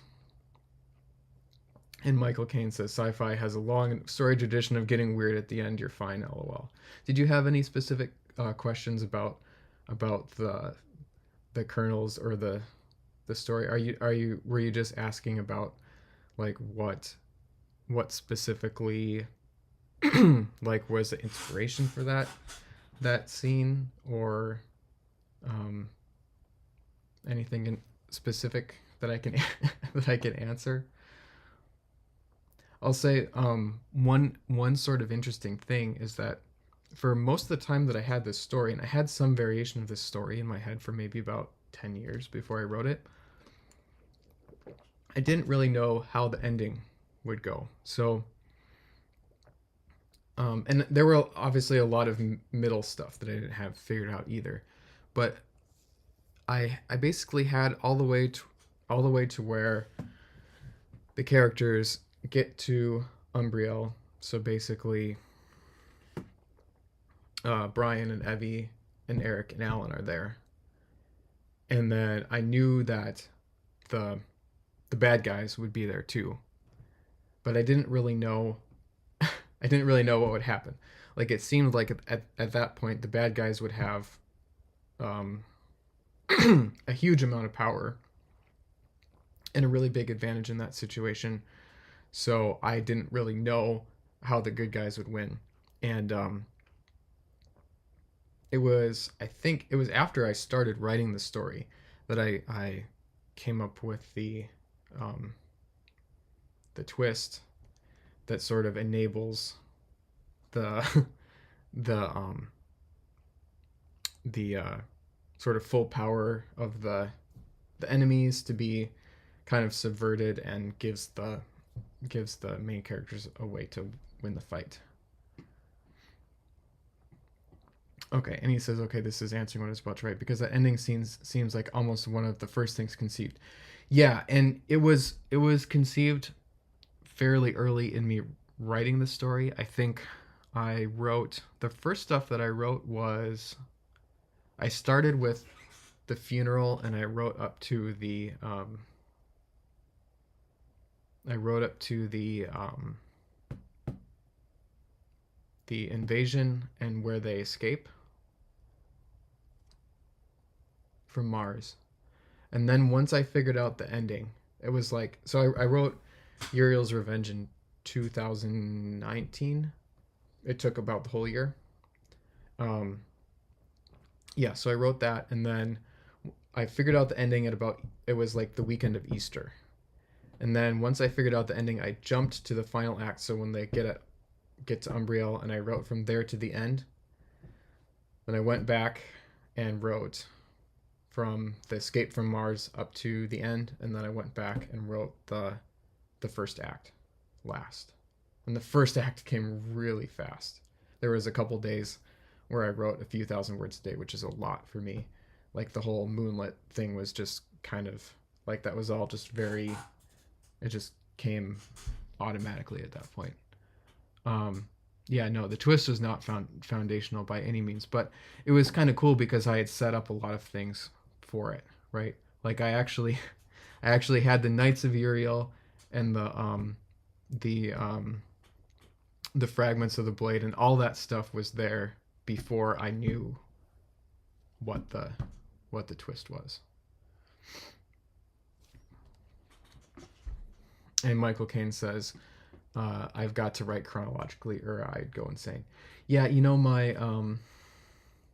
And Michael Caine says, sci-fi has a long story tradition of getting weird at the end. You're fine, lol. Did you have any specific questions about the kernels or the story? Were you just asking about like what specifically like was the inspiration for that scene, or um, anything in specific that I can that I can answer? I'll say one sort of interesting thing is that for most of the time that I had this story, and I had some variation of this story in my head for maybe about 10 years before I wrote it, I didn't really know how the ending would go. So, and there were obviously a lot of middle stuff that I didn't have figured out either. But I basically had all the way to where the characters get to Umbriel. So basically, Brian and Evie and Eric and Alan are there, and then I knew that the the bad guys would be there too, but I didn't really know. I didn't really know what would happen. Like it seemed like at that point the bad guys would have um, a huge amount of power and a really big advantage in that situation. So I didn't really know how the good guys would win, and it was I think it was after I started writing the story that I came up with um, the twist that sort of enables the the the sort of full power of the enemies to be kind of subverted, and gives the main characters a way to win the fight. Okay, and he says, okay, this is answering what I was about to write, because that ending seems like almost one of the first things conceived. Yeah, and it was conceived fairly early in me writing the story. I think I wrote the first stuff that I wrote was I started with the funeral, and I wrote up to the invasion and where they escape from Mars. And then once I figured out the ending, it was like, so I wrote Uriel's Revenge in 2019. It took about the whole year. Um, yeah, so I wrote that, and then I figured out the ending at about, it was like the weekend of Easter. And then once I figured out the ending, I jumped to the final act. So when they get to Umbriel, and I wrote from there to the end. Then I went back and wrote from the escape from Mars up to the end, and then I went back and wrote the first act last. And the first act came really fast. There was a couple days where I wrote a few thousand words a day, which is a lot for me. Like the whole moonlit thing was just kind of like that was all just very. It just came automatically at that point. Yeah, no, the twist was not foundational by any means, but it was kind of cool because I had set up a lot of things for it, right? Like I actually had the Knights of Uriel and the the fragments of the blade and all that stuff was there before I knew what the twist was. And Michael Caine says, I've got to write chronologically or I'd go insane. Yeah,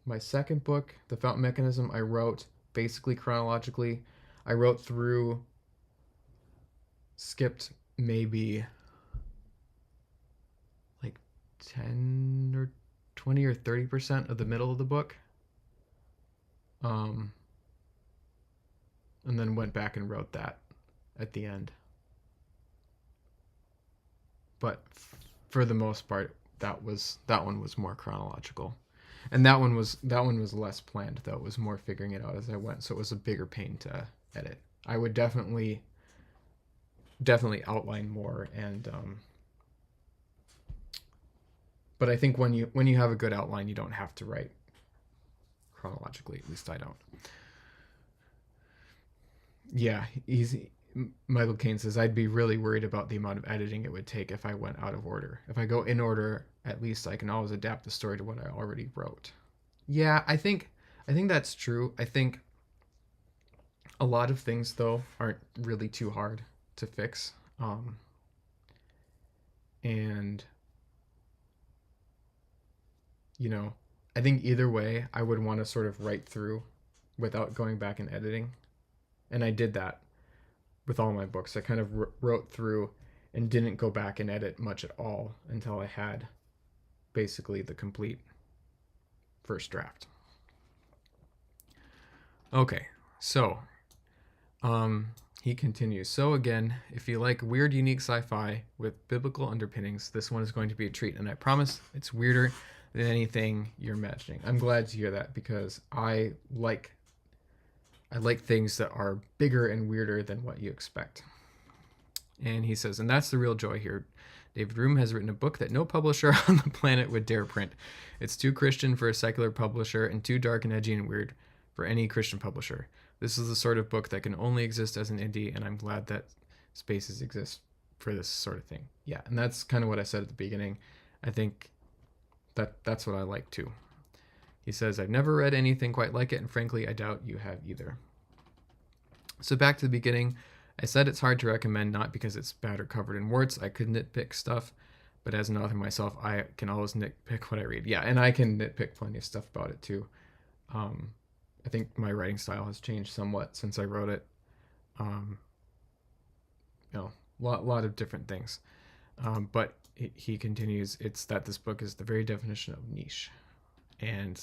my second book, The Fountain Mechanism, I wrote basically chronologically. I wrote through, skipped maybe like 10 or 20 or 30% of the middle of the book. And then went back and wrote that at the end. But for the most part, that one was more chronological, and that one was less planned though. It was more figuring it out as I went, so it was a bigger pain to edit. I would definitely outline more, and but I think when you have a good outline, you don't have to write chronologically. At least I don't. Yeah, Michael Caine says, I'd be really worried about the amount of editing it would take if I went out of order. If I go in order, at least I can always adapt the story to what I already wrote. Yeah, I think that's true. I think a lot of things though aren't really too hard to fix. And I think either way, I would want to sort of write through without going back and editing. And I did that with all my books. I kind of wrote through and didn't go back and edit much at all until I had basically the complete first draft. Okay, so he continues. So again, if you like weird, unique sci-fi with biblical underpinnings, this one is going to be a treat, and I promise it's weirder than anything you're imagining. I'm glad to hear that because I like things that are bigger and weirder than what you expect. And he says, and that's the real joy here. David Room has written a book that no publisher on the planet would dare print. It's too Christian for a secular publisher and too dark and edgy and weird for any Christian publisher. This is the sort of book that can only exist as an indie, and I'm glad that spaces exist for this sort of thing. Yeah, and that's kind of what I said at the beginning. I think that's what I like too. He says, I've never read anything quite like it, and frankly, I doubt you have either. So back to the beginning, I said it's hard to recommend, not because it's bad or covered in warts. I could nitpick stuff, but as an author myself, I can always nitpick what I read. Yeah, and I can nitpick plenty of stuff about it too. I think my writing style has changed somewhat since I wrote it. Lot of different things. But he continues, it's that this book is the very definition of niche. And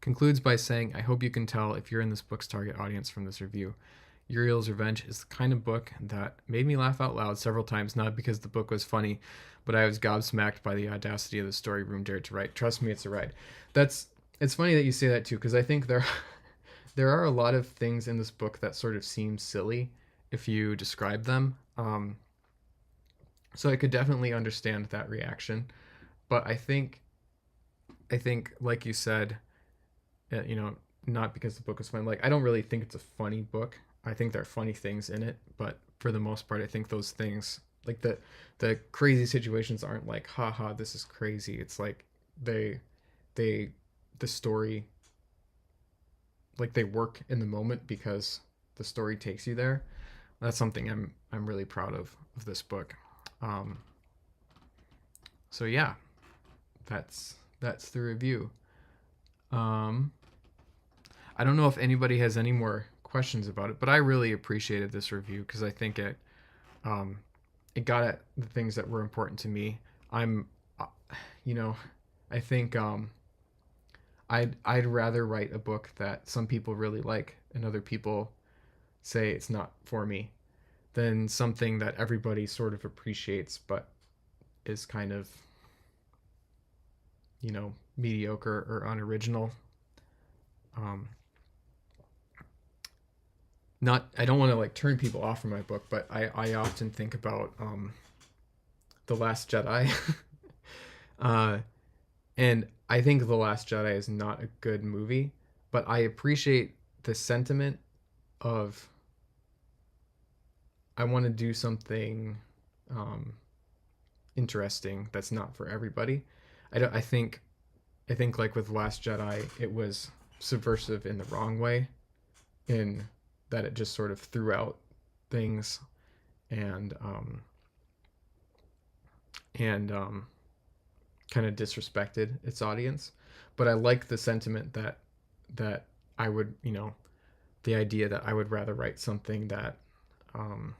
concludes by saying, I hope you can tell if you're in this book's target audience from this review. Uriel's Revenge is the kind of book that made me laugh out loud several times, not because the book was funny, but I was gobsmacked by the audacity of the story Room dared to write. Trust me, it's a ride. It's funny that you say that too, because I think there are a lot of things in this book that sort of seem silly if you describe them. So I could definitely understand that reaction, but I think like you said, not because the book was fun. Like, I don't really think it's a funny book. I think there are funny things in it, but for the most part, I think those things, like the crazy situations, aren't like, haha, this is crazy. It's like the story, like, they work in the moment because the story takes you there. That's something I'm really proud of this book. So yeah, that's the review. I don't know if anybody has any more questions about it, but I really appreciated this review because I think it got at the things that were important to me. I think I'd rather write a book that some people really like and other people say it's not for me than something that everybody sort of appreciates but is kind of mediocre or unoriginal. I don't want to like turn people off from my book, but I often think about The Last Jedi. And I think The Last Jedi is not a good movie, but I appreciate the sentiment of, I want to do something interesting that's not for everybody. I don't. I think like with Last Jedi, it was subversive in the wrong way, in that it just sort of threw out things and and kind of disrespected its audience. But I like the sentiment that I would, you know, the idea that I would rather write something that um,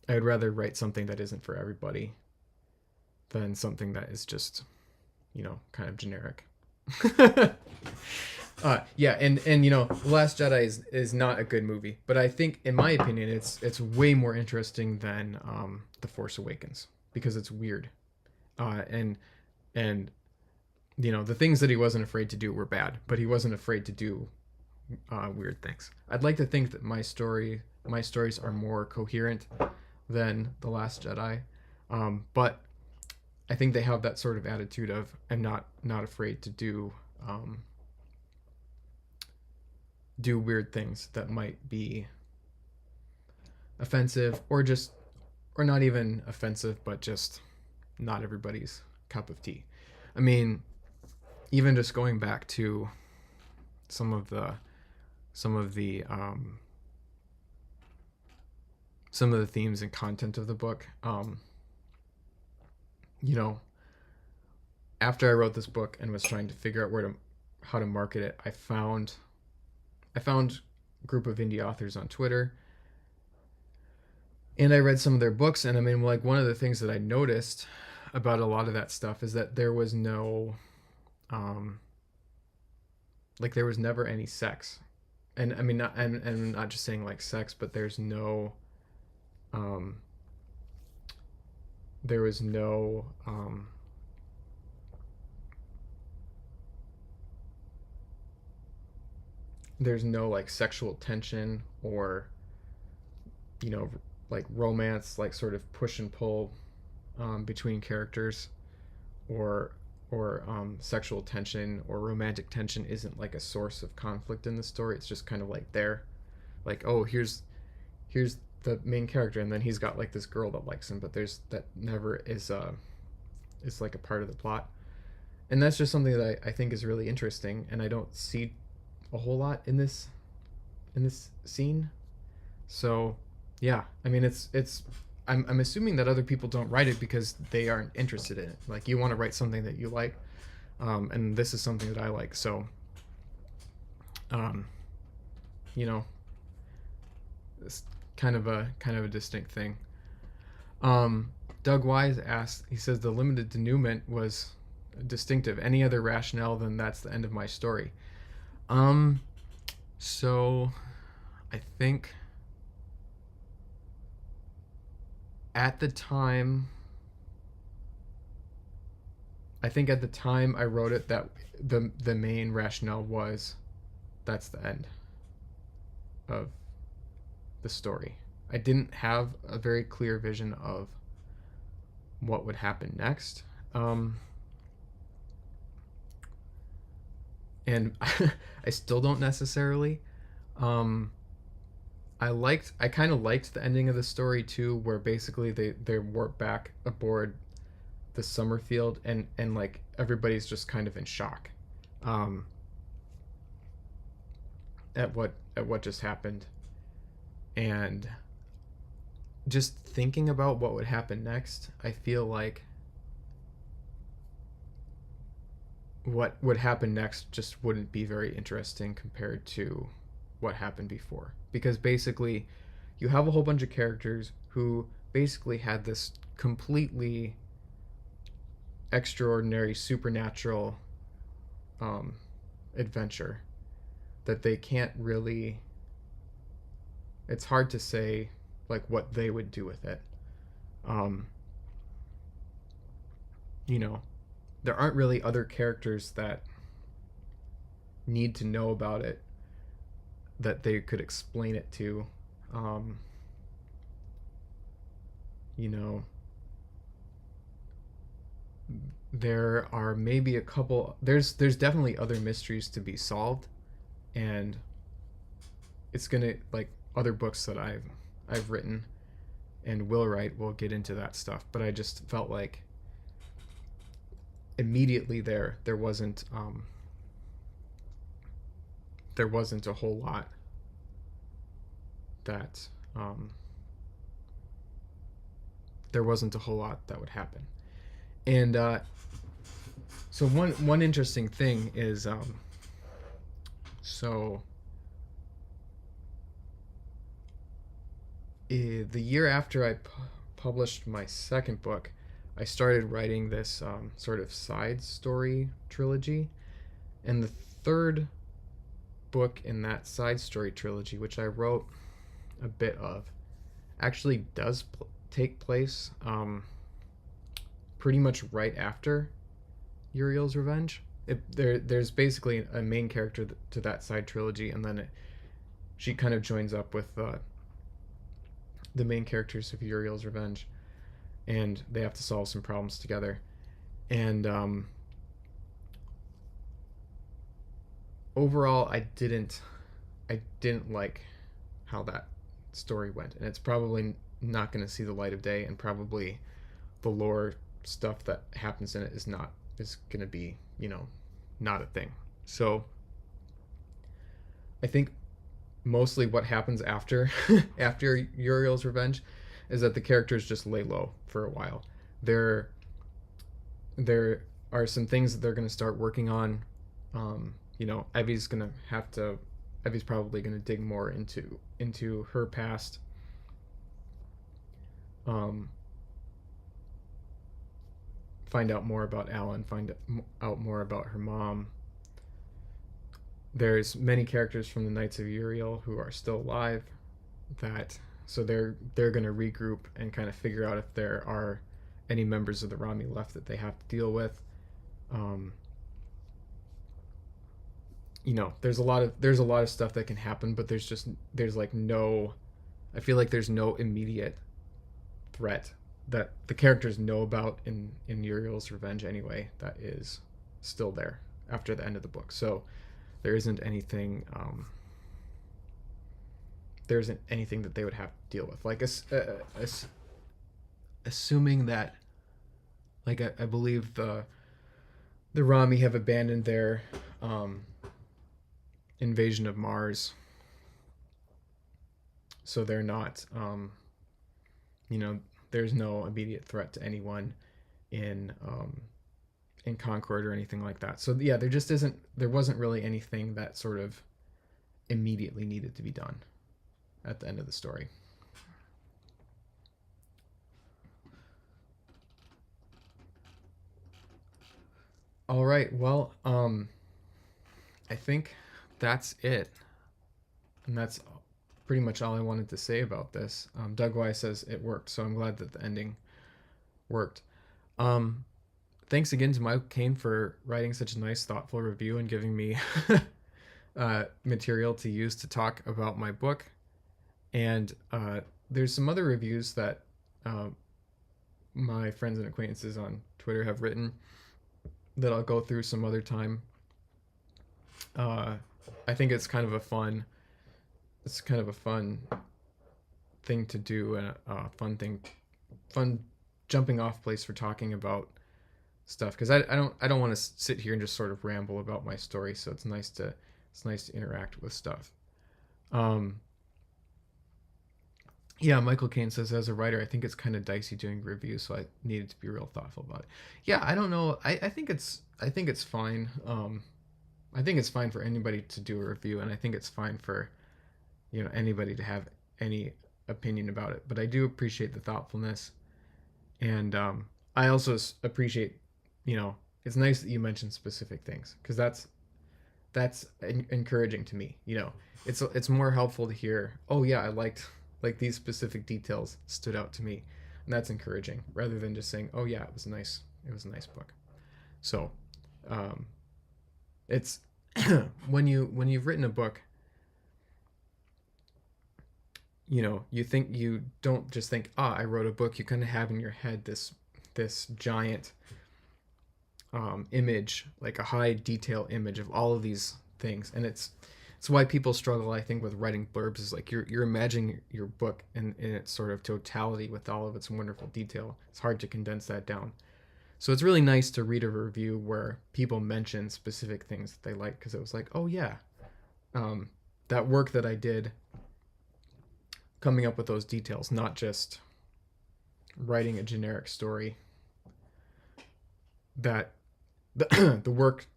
I would rather write something that isn't for everybody than something that is just, you know, kind of generic. Yeah, and you know, The Last Jedi is not a good movie, but I think, in my opinion, it's way more interesting than The Force Awakens because it's weird, and and you know, the things that he wasn't afraid to do were bad, but he wasn't afraid to do weird things. I'd like to think that my stories are more coherent than The Last Jedi, but I think they have that sort of attitude of I'm not afraid to do weird things that might be offensive or not even offensive, but just not everybody's cup of tea. I mean, even just going back to some of the some of the um, some of the themes and content of the book. You know, after I wrote this book and was trying to figure out how to market it, I found a group of indie authors on Twitter, and I read some of their books. And I mean, like, one of the things that I noticed about a lot of that stuff is that there was no, um, like, there was never any sex, and I mean, and I'm not just saying like sex, but um, there was no, there's no like sexual tension or, you know, like romance, like sort of push and pull between characters, or sexual tension or romantic tension isn't like a source of conflict in the story. It's just kind of like there, like, oh, here's the main character, and then he's got like this girl that likes him, but there's that never is like a part of the plot. And that's just something that I think is really interesting, and I don't see a whole lot in this scene. So yeah, I mean, it's I'm assuming that other people don't write it because they aren't interested in it. Like, you want to write something that you like, and this is something that I like. So, um, you know, it's kind of a distinct thing. Doug Wise asked. He says the limited denouement was distinctive. Any other rationale than that's the end of my story? Um, so I think at the time at the time I wrote it, that the main rationale was that's the end of the story. I didn't have a very clear vision of what would happen next. And I still don't necessarily. Um, I kind of liked the ending of the story too, where basically they warp back aboard the Summerfield, and like everybody's just kind of in shock, um, at what just happened, and just thinking about what would happen next. I feel like what would happen next just wouldn't be very interesting compared to what happened before, because basically you have a whole bunch of characters who basically had this completely extraordinary supernatural um, adventure that they can't really, it's hard to say like what they would do with it. um, you know, there aren't really other characters that need to know about it that they could explain it to. um, you know, there are maybe a couple, there's definitely other mysteries to be solved, and it's gonna, like other books that I've written, and will write will get into that stuff. But I just felt like immediately there wasn't a whole lot that there wasn't a whole lot that would happen. And so one interesting thing is so the year after I published my second book, I started writing this sort of side story trilogy, and the third book in that side story trilogy, which I wrote a bit of, actually does take place pretty much right after Uriel's Revenge. There's basically a main character to that side trilogy, and then she kind of joins up with the main characters of Uriel's Revenge, and they have to solve some problems together. And overall, I didn't like how that story went, and it's probably not going to see the light of day, and probably the lore stuff that happens in it is going to be, not a thing. So I think mostly what happens after after Uriel's Revenge is that the characters just lay low for a while. There are some things that they're going to start working on. Evie's probably going to dig more into her past. Find out more about Alan, find out more about her mom. There's many characters from the Knights of Uriel who are still alive, so they're going to regroup and kind of figure out if there are any members of the Rami left that they have to deal with. There's a lot of stuff that can happen, but I feel like there's no immediate threat that the characters know about in Uriel's Revenge anyway that is still there after the end of the book. So there isn't anything that they would have to deal with. Like assuming that, like, I believe the Rami have abandoned their invasion of Mars, so they're not there's no immediate threat to anyone in Concord or anything like that. So yeah, there wasn't really anything that sort of immediately needed to be done at the end of the story. All right, well, I think that's it, and that's pretty much all I wanted to say about this. Doug Wise says it worked, so I'm glad that the ending worked. Thanks again to Michael Caine for writing such a nice, thoughtful review and giving me material to use to talk about my book. And there's some other reviews that my friends and acquaintances on Twitter have written that I'll go through some other time. I think it's kind of a fun thing to do, and a fun jumping off place for talking about stuff, because I don't want to sit here and just sort of ramble about my story. So it's nice to interact with stuff. Yeah, Michael Caine says, as a writer, I think it's kind of dicey doing reviews, so I needed to be real thoughtful about it. Yeah, I don't know. I think it's fine. I think it's fine for anybody to do a review, and I think it's fine for anybody to have any opinion about it. But I do appreciate the thoughtfulness, and I also appreciate, it's nice that you mention specific things, because that's encouraging to me. It's more helpful to hear, oh yeah, I liked, like, these specific details stood out to me, and that's encouraging, rather than just saying, oh yeah, it was a nice book. So it's when you've written a book, you don't just think, I wrote a book. You kind of have in your head this giant image, like a high detail image of all of these things, and it's it's why people struggle, I think, with writing blurbs. Is like you're imagining your book in its sort of totality with all of its wonderful detail. It's hard to condense that down. So it's really nice to read a review where people mention specific things that they like, because it was like, oh yeah, that work that I did coming up with those details, not just writing a generic story, that the work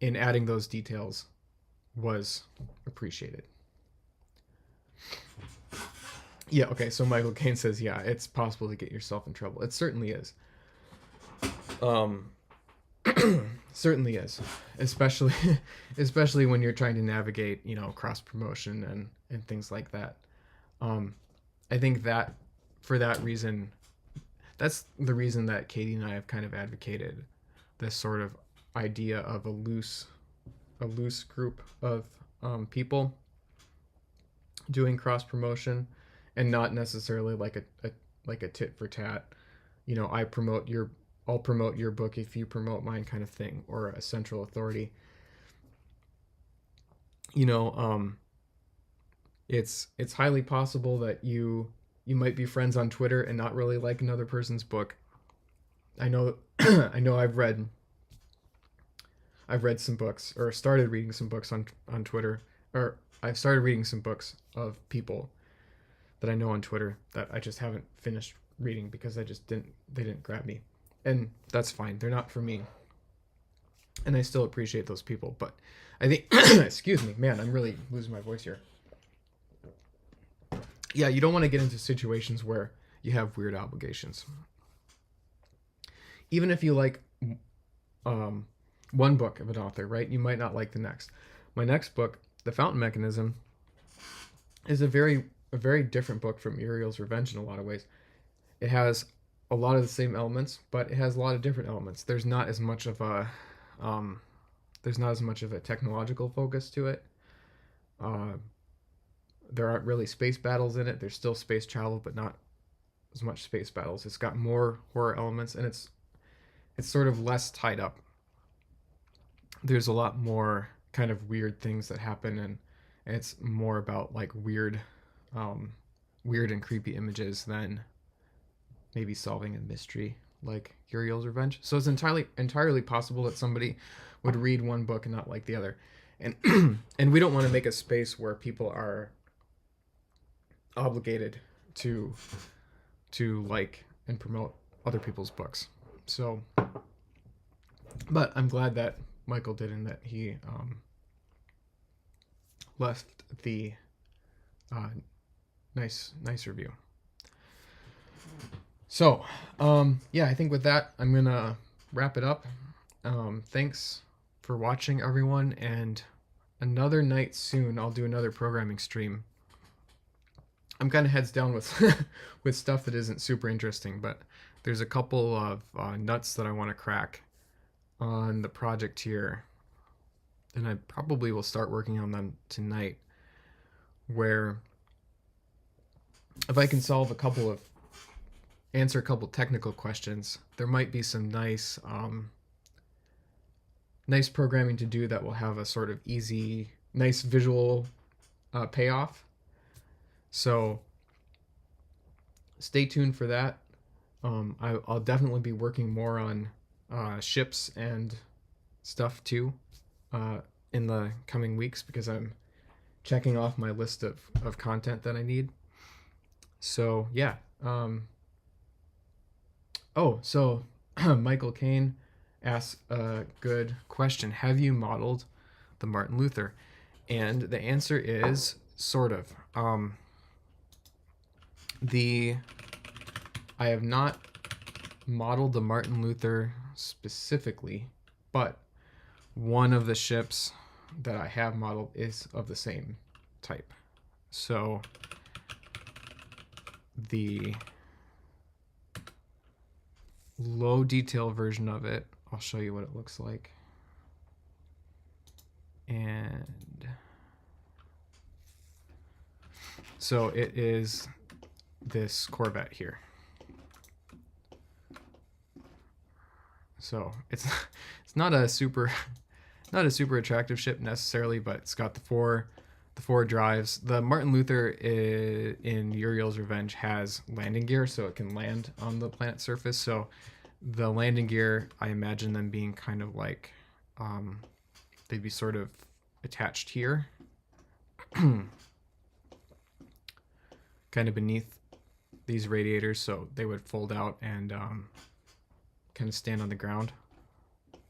in adding those details was appreciated. Yeah, okay, so Michael Caine says, yeah, it's possible to get yourself in trouble. It certainly is. Certainly is, especially when you're trying to navigate, cross promotion and things like that. I think that for that reason, that's the reason that Katie and I have kind of advocated this sort of idea of a loose group of people doing cross promotion, and not necessarily like a tit for tat. I'll promote your book if you promote mine kind of thing, or a central authority. It's highly possible that you might be friends on Twitter and not really like another person's book. I know I've read some books, or started reading some books on Twitter, or I've started reading some books of people that I know on Twitter that I just haven't finished reading because they didn't grab me. And that's fine. They're not for me. And I still appreciate those people. But I think, excuse me, man, I'm really losing my voice here. Yeah, you don't want to get into situations where you have weird obligations. Even if you like one book of an author, right? You might not like the next. My next book, The Fountain Mechanism, is a very different book from Uriel's Revenge in a lot of ways. It has a lot of the same elements, but it has a lot of different elements. There's not as much of a technological focus to it. There aren't really space battles in it. There's still space travel, but not as much space battles. It's got more horror elements, and it's sort of less tied up. There's a lot more kind of weird things that happen, and it's more about like weird and creepy images than maybe solving a mystery like Uriel's Revenge. So it's entirely possible that somebody would read one book and not like the other. And and we don't want to make a space where people are obligated to like and promote other people's books. So, but I'm glad that Michael did, and that he left the nice review. So, yeah, I think with that, I'm going to wrap it up. Thanks for watching, everyone, and another night soon, I'll do another programming stream. I'm kind of heads down with with stuff that isn't super interesting, but there's a couple of nuts that I want to crack on the project here, and I probably will start working on them tonight, where if I can answer a couple technical questions, there might be some nice programming to do that will have a sort of easy, nice visual payoff. So stay tuned for that. I'll definitely be working more on ships and stuff too in the coming weeks, because I'm checking off my list of content that I need. So yeah. So Michael Caine asks a good question. Have you modeled the Martin Luther? And the answer is sort of. I have not modeled the Martin Luther specifically, but one of the ships that I have modeled is of the same type. So the low detail version of it, I'll show you what it looks like. And so it is this Corvette here. So it's not a super not a super attractive ship necessarily, but it's got the four drives. The Martin Luther in Uriel's Revenge has landing gear, so it can land on the planet's surface. So the landing gear, I imagine them being kind of like, they'd be sort of attached here, kind of beneath these radiators, so they would fold out and kind of stand on the ground,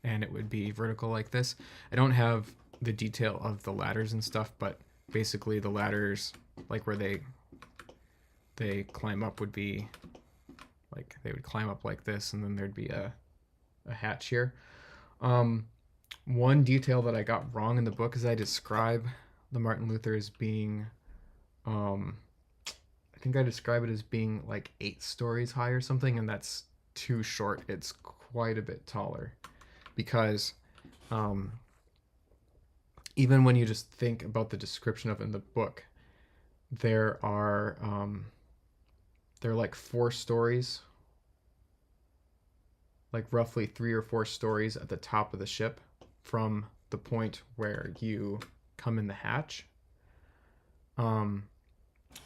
and it would be vertical like this. I don't have the detail of the ladders and stuff, but basically the ladders, like where they climb up, would be like they would climb up like this, and then there'd be a hatch here. One detail that I got wrong in the book is I describe the Martin Luther as being, I think I describe it as being like 8 stories high or something, and that's too short. It's quite a bit taller, because even when you just think about the description of it in the book, there are like 4 stories, like roughly 3 or 4 stories at the top of the ship from the point where you come in the hatch.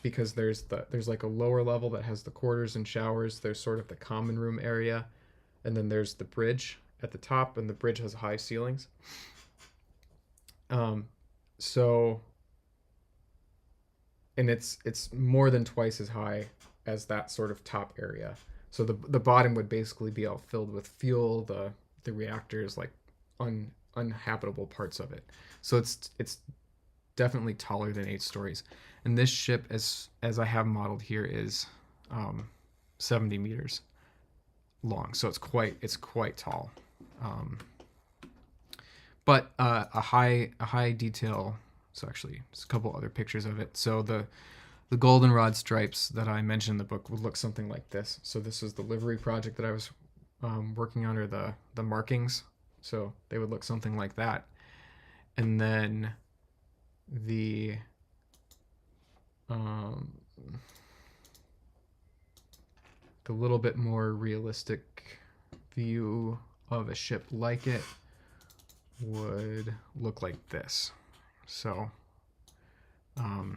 Because there's like a lower level that has the quarters and showers. There's sort of the common room area, and then there's the bridge at the top, and the bridge has high ceilings. So, and it's more than twice as high as that sort of top area. So the bottom would basically be all filled with fuel, the reactors, like uninhabitable parts of it. So it's definitely taller than 8 stories. And this ship, as I have modeled here, is 70 meters long. So it's quite tall. But a high detail. So actually, there's a couple other pictures of it. So the goldenrod stripes that I mentioned in the book would look something like this. So this is the livery project that I was working on, or the markings. So they would look something like that. And then the little bit more realistic view of a ship like it would look like this. So I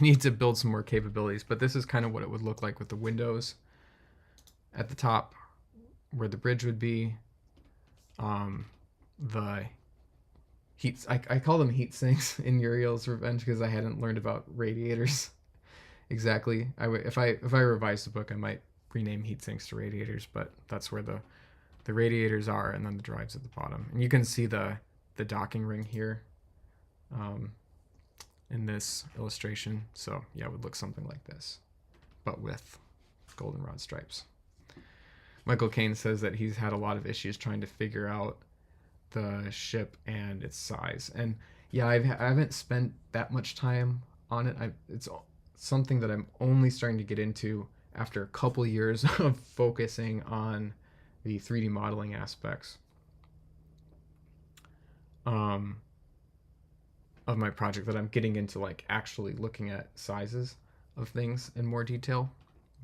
need to build some more capabilities, but this is kind of what it would look like with the windows at the top where the bridge would be. The heat, I call them heat sinks in Uriel's Revenge because I hadn't learned about radiators exactly. If I revise the book, I might rename heat sinks to radiators, but that's where the radiators are, and then the drives at the bottom. And you can see the docking ring here in this illustration. So yeah, it would look something like this, but with goldenrod stripes. Michael Caine says that he's had a lot of issues trying to figure out the ship and its size. And yeah, I haven't spent that much time on it. It's something that I'm only starting to get into after a couple years of focusing on the 3D modeling aspects of my project, that I'm getting into like actually looking at sizes of things in more detail.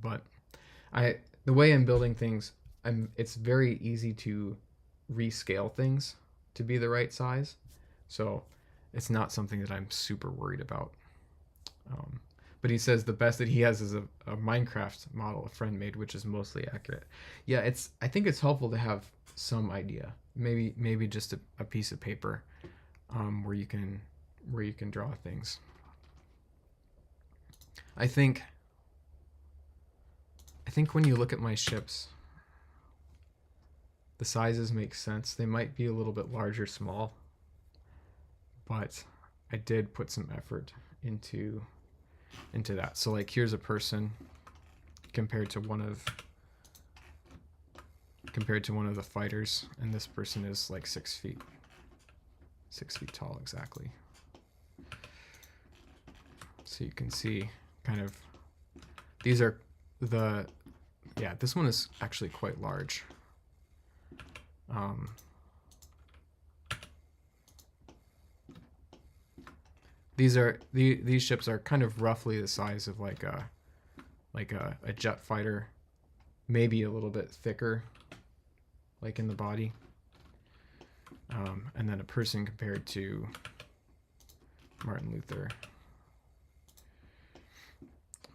But the way I'm building things, it's very easy to rescale things to be the right size. So it's not something that I'm super worried about. But he says the best that he has is a Minecraft model a friend made, which is mostly accurate. Yeah, I think it's helpful to have some idea. Maybe just a piece of paper where you can draw things. I think when you look at my ships, the sizes make sense. They might be a little bit large or small, but I did put some effort into that. So like here's a person compared to one of the fighters, and this person is like 6 feet tall exactly. So you can see kind of, these are this one is actually quite large. These ships are kind of roughly the size of like a jet fighter, maybe a little bit thicker. like in the body. And then a person compared to Martin Luther.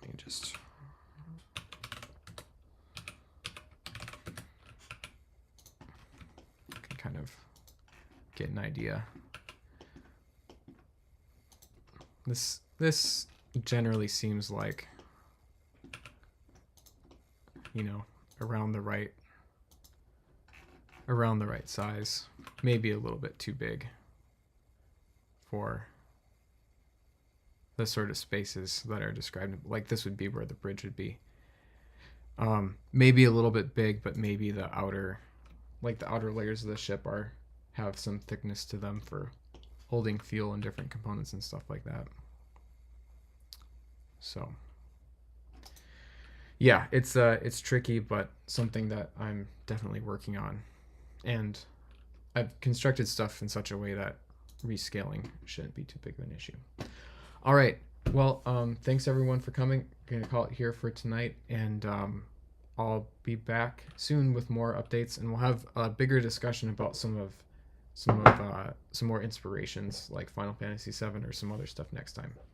Let me just... can kind of get an idea. This generally seems like, you know, around the right size, maybe a little bit too big for the sort of spaces that are described. Like this would be where the bridge would be. Maybe a little bit big, but maybe the outer layers of the ship have some thickness to them for holding fuel and different components and stuff like that. So yeah, it's tricky, but something that I'm definitely working on. And I've constructed stuff in such a way that rescaling shouldn't be too big of an issue. All right. Well, thanks everyone for coming. I'm gonna call it here for tonight, and I'll be back soon with more updates, and we'll have a bigger discussion about some more inspirations like Final Fantasy VII or some other stuff next time.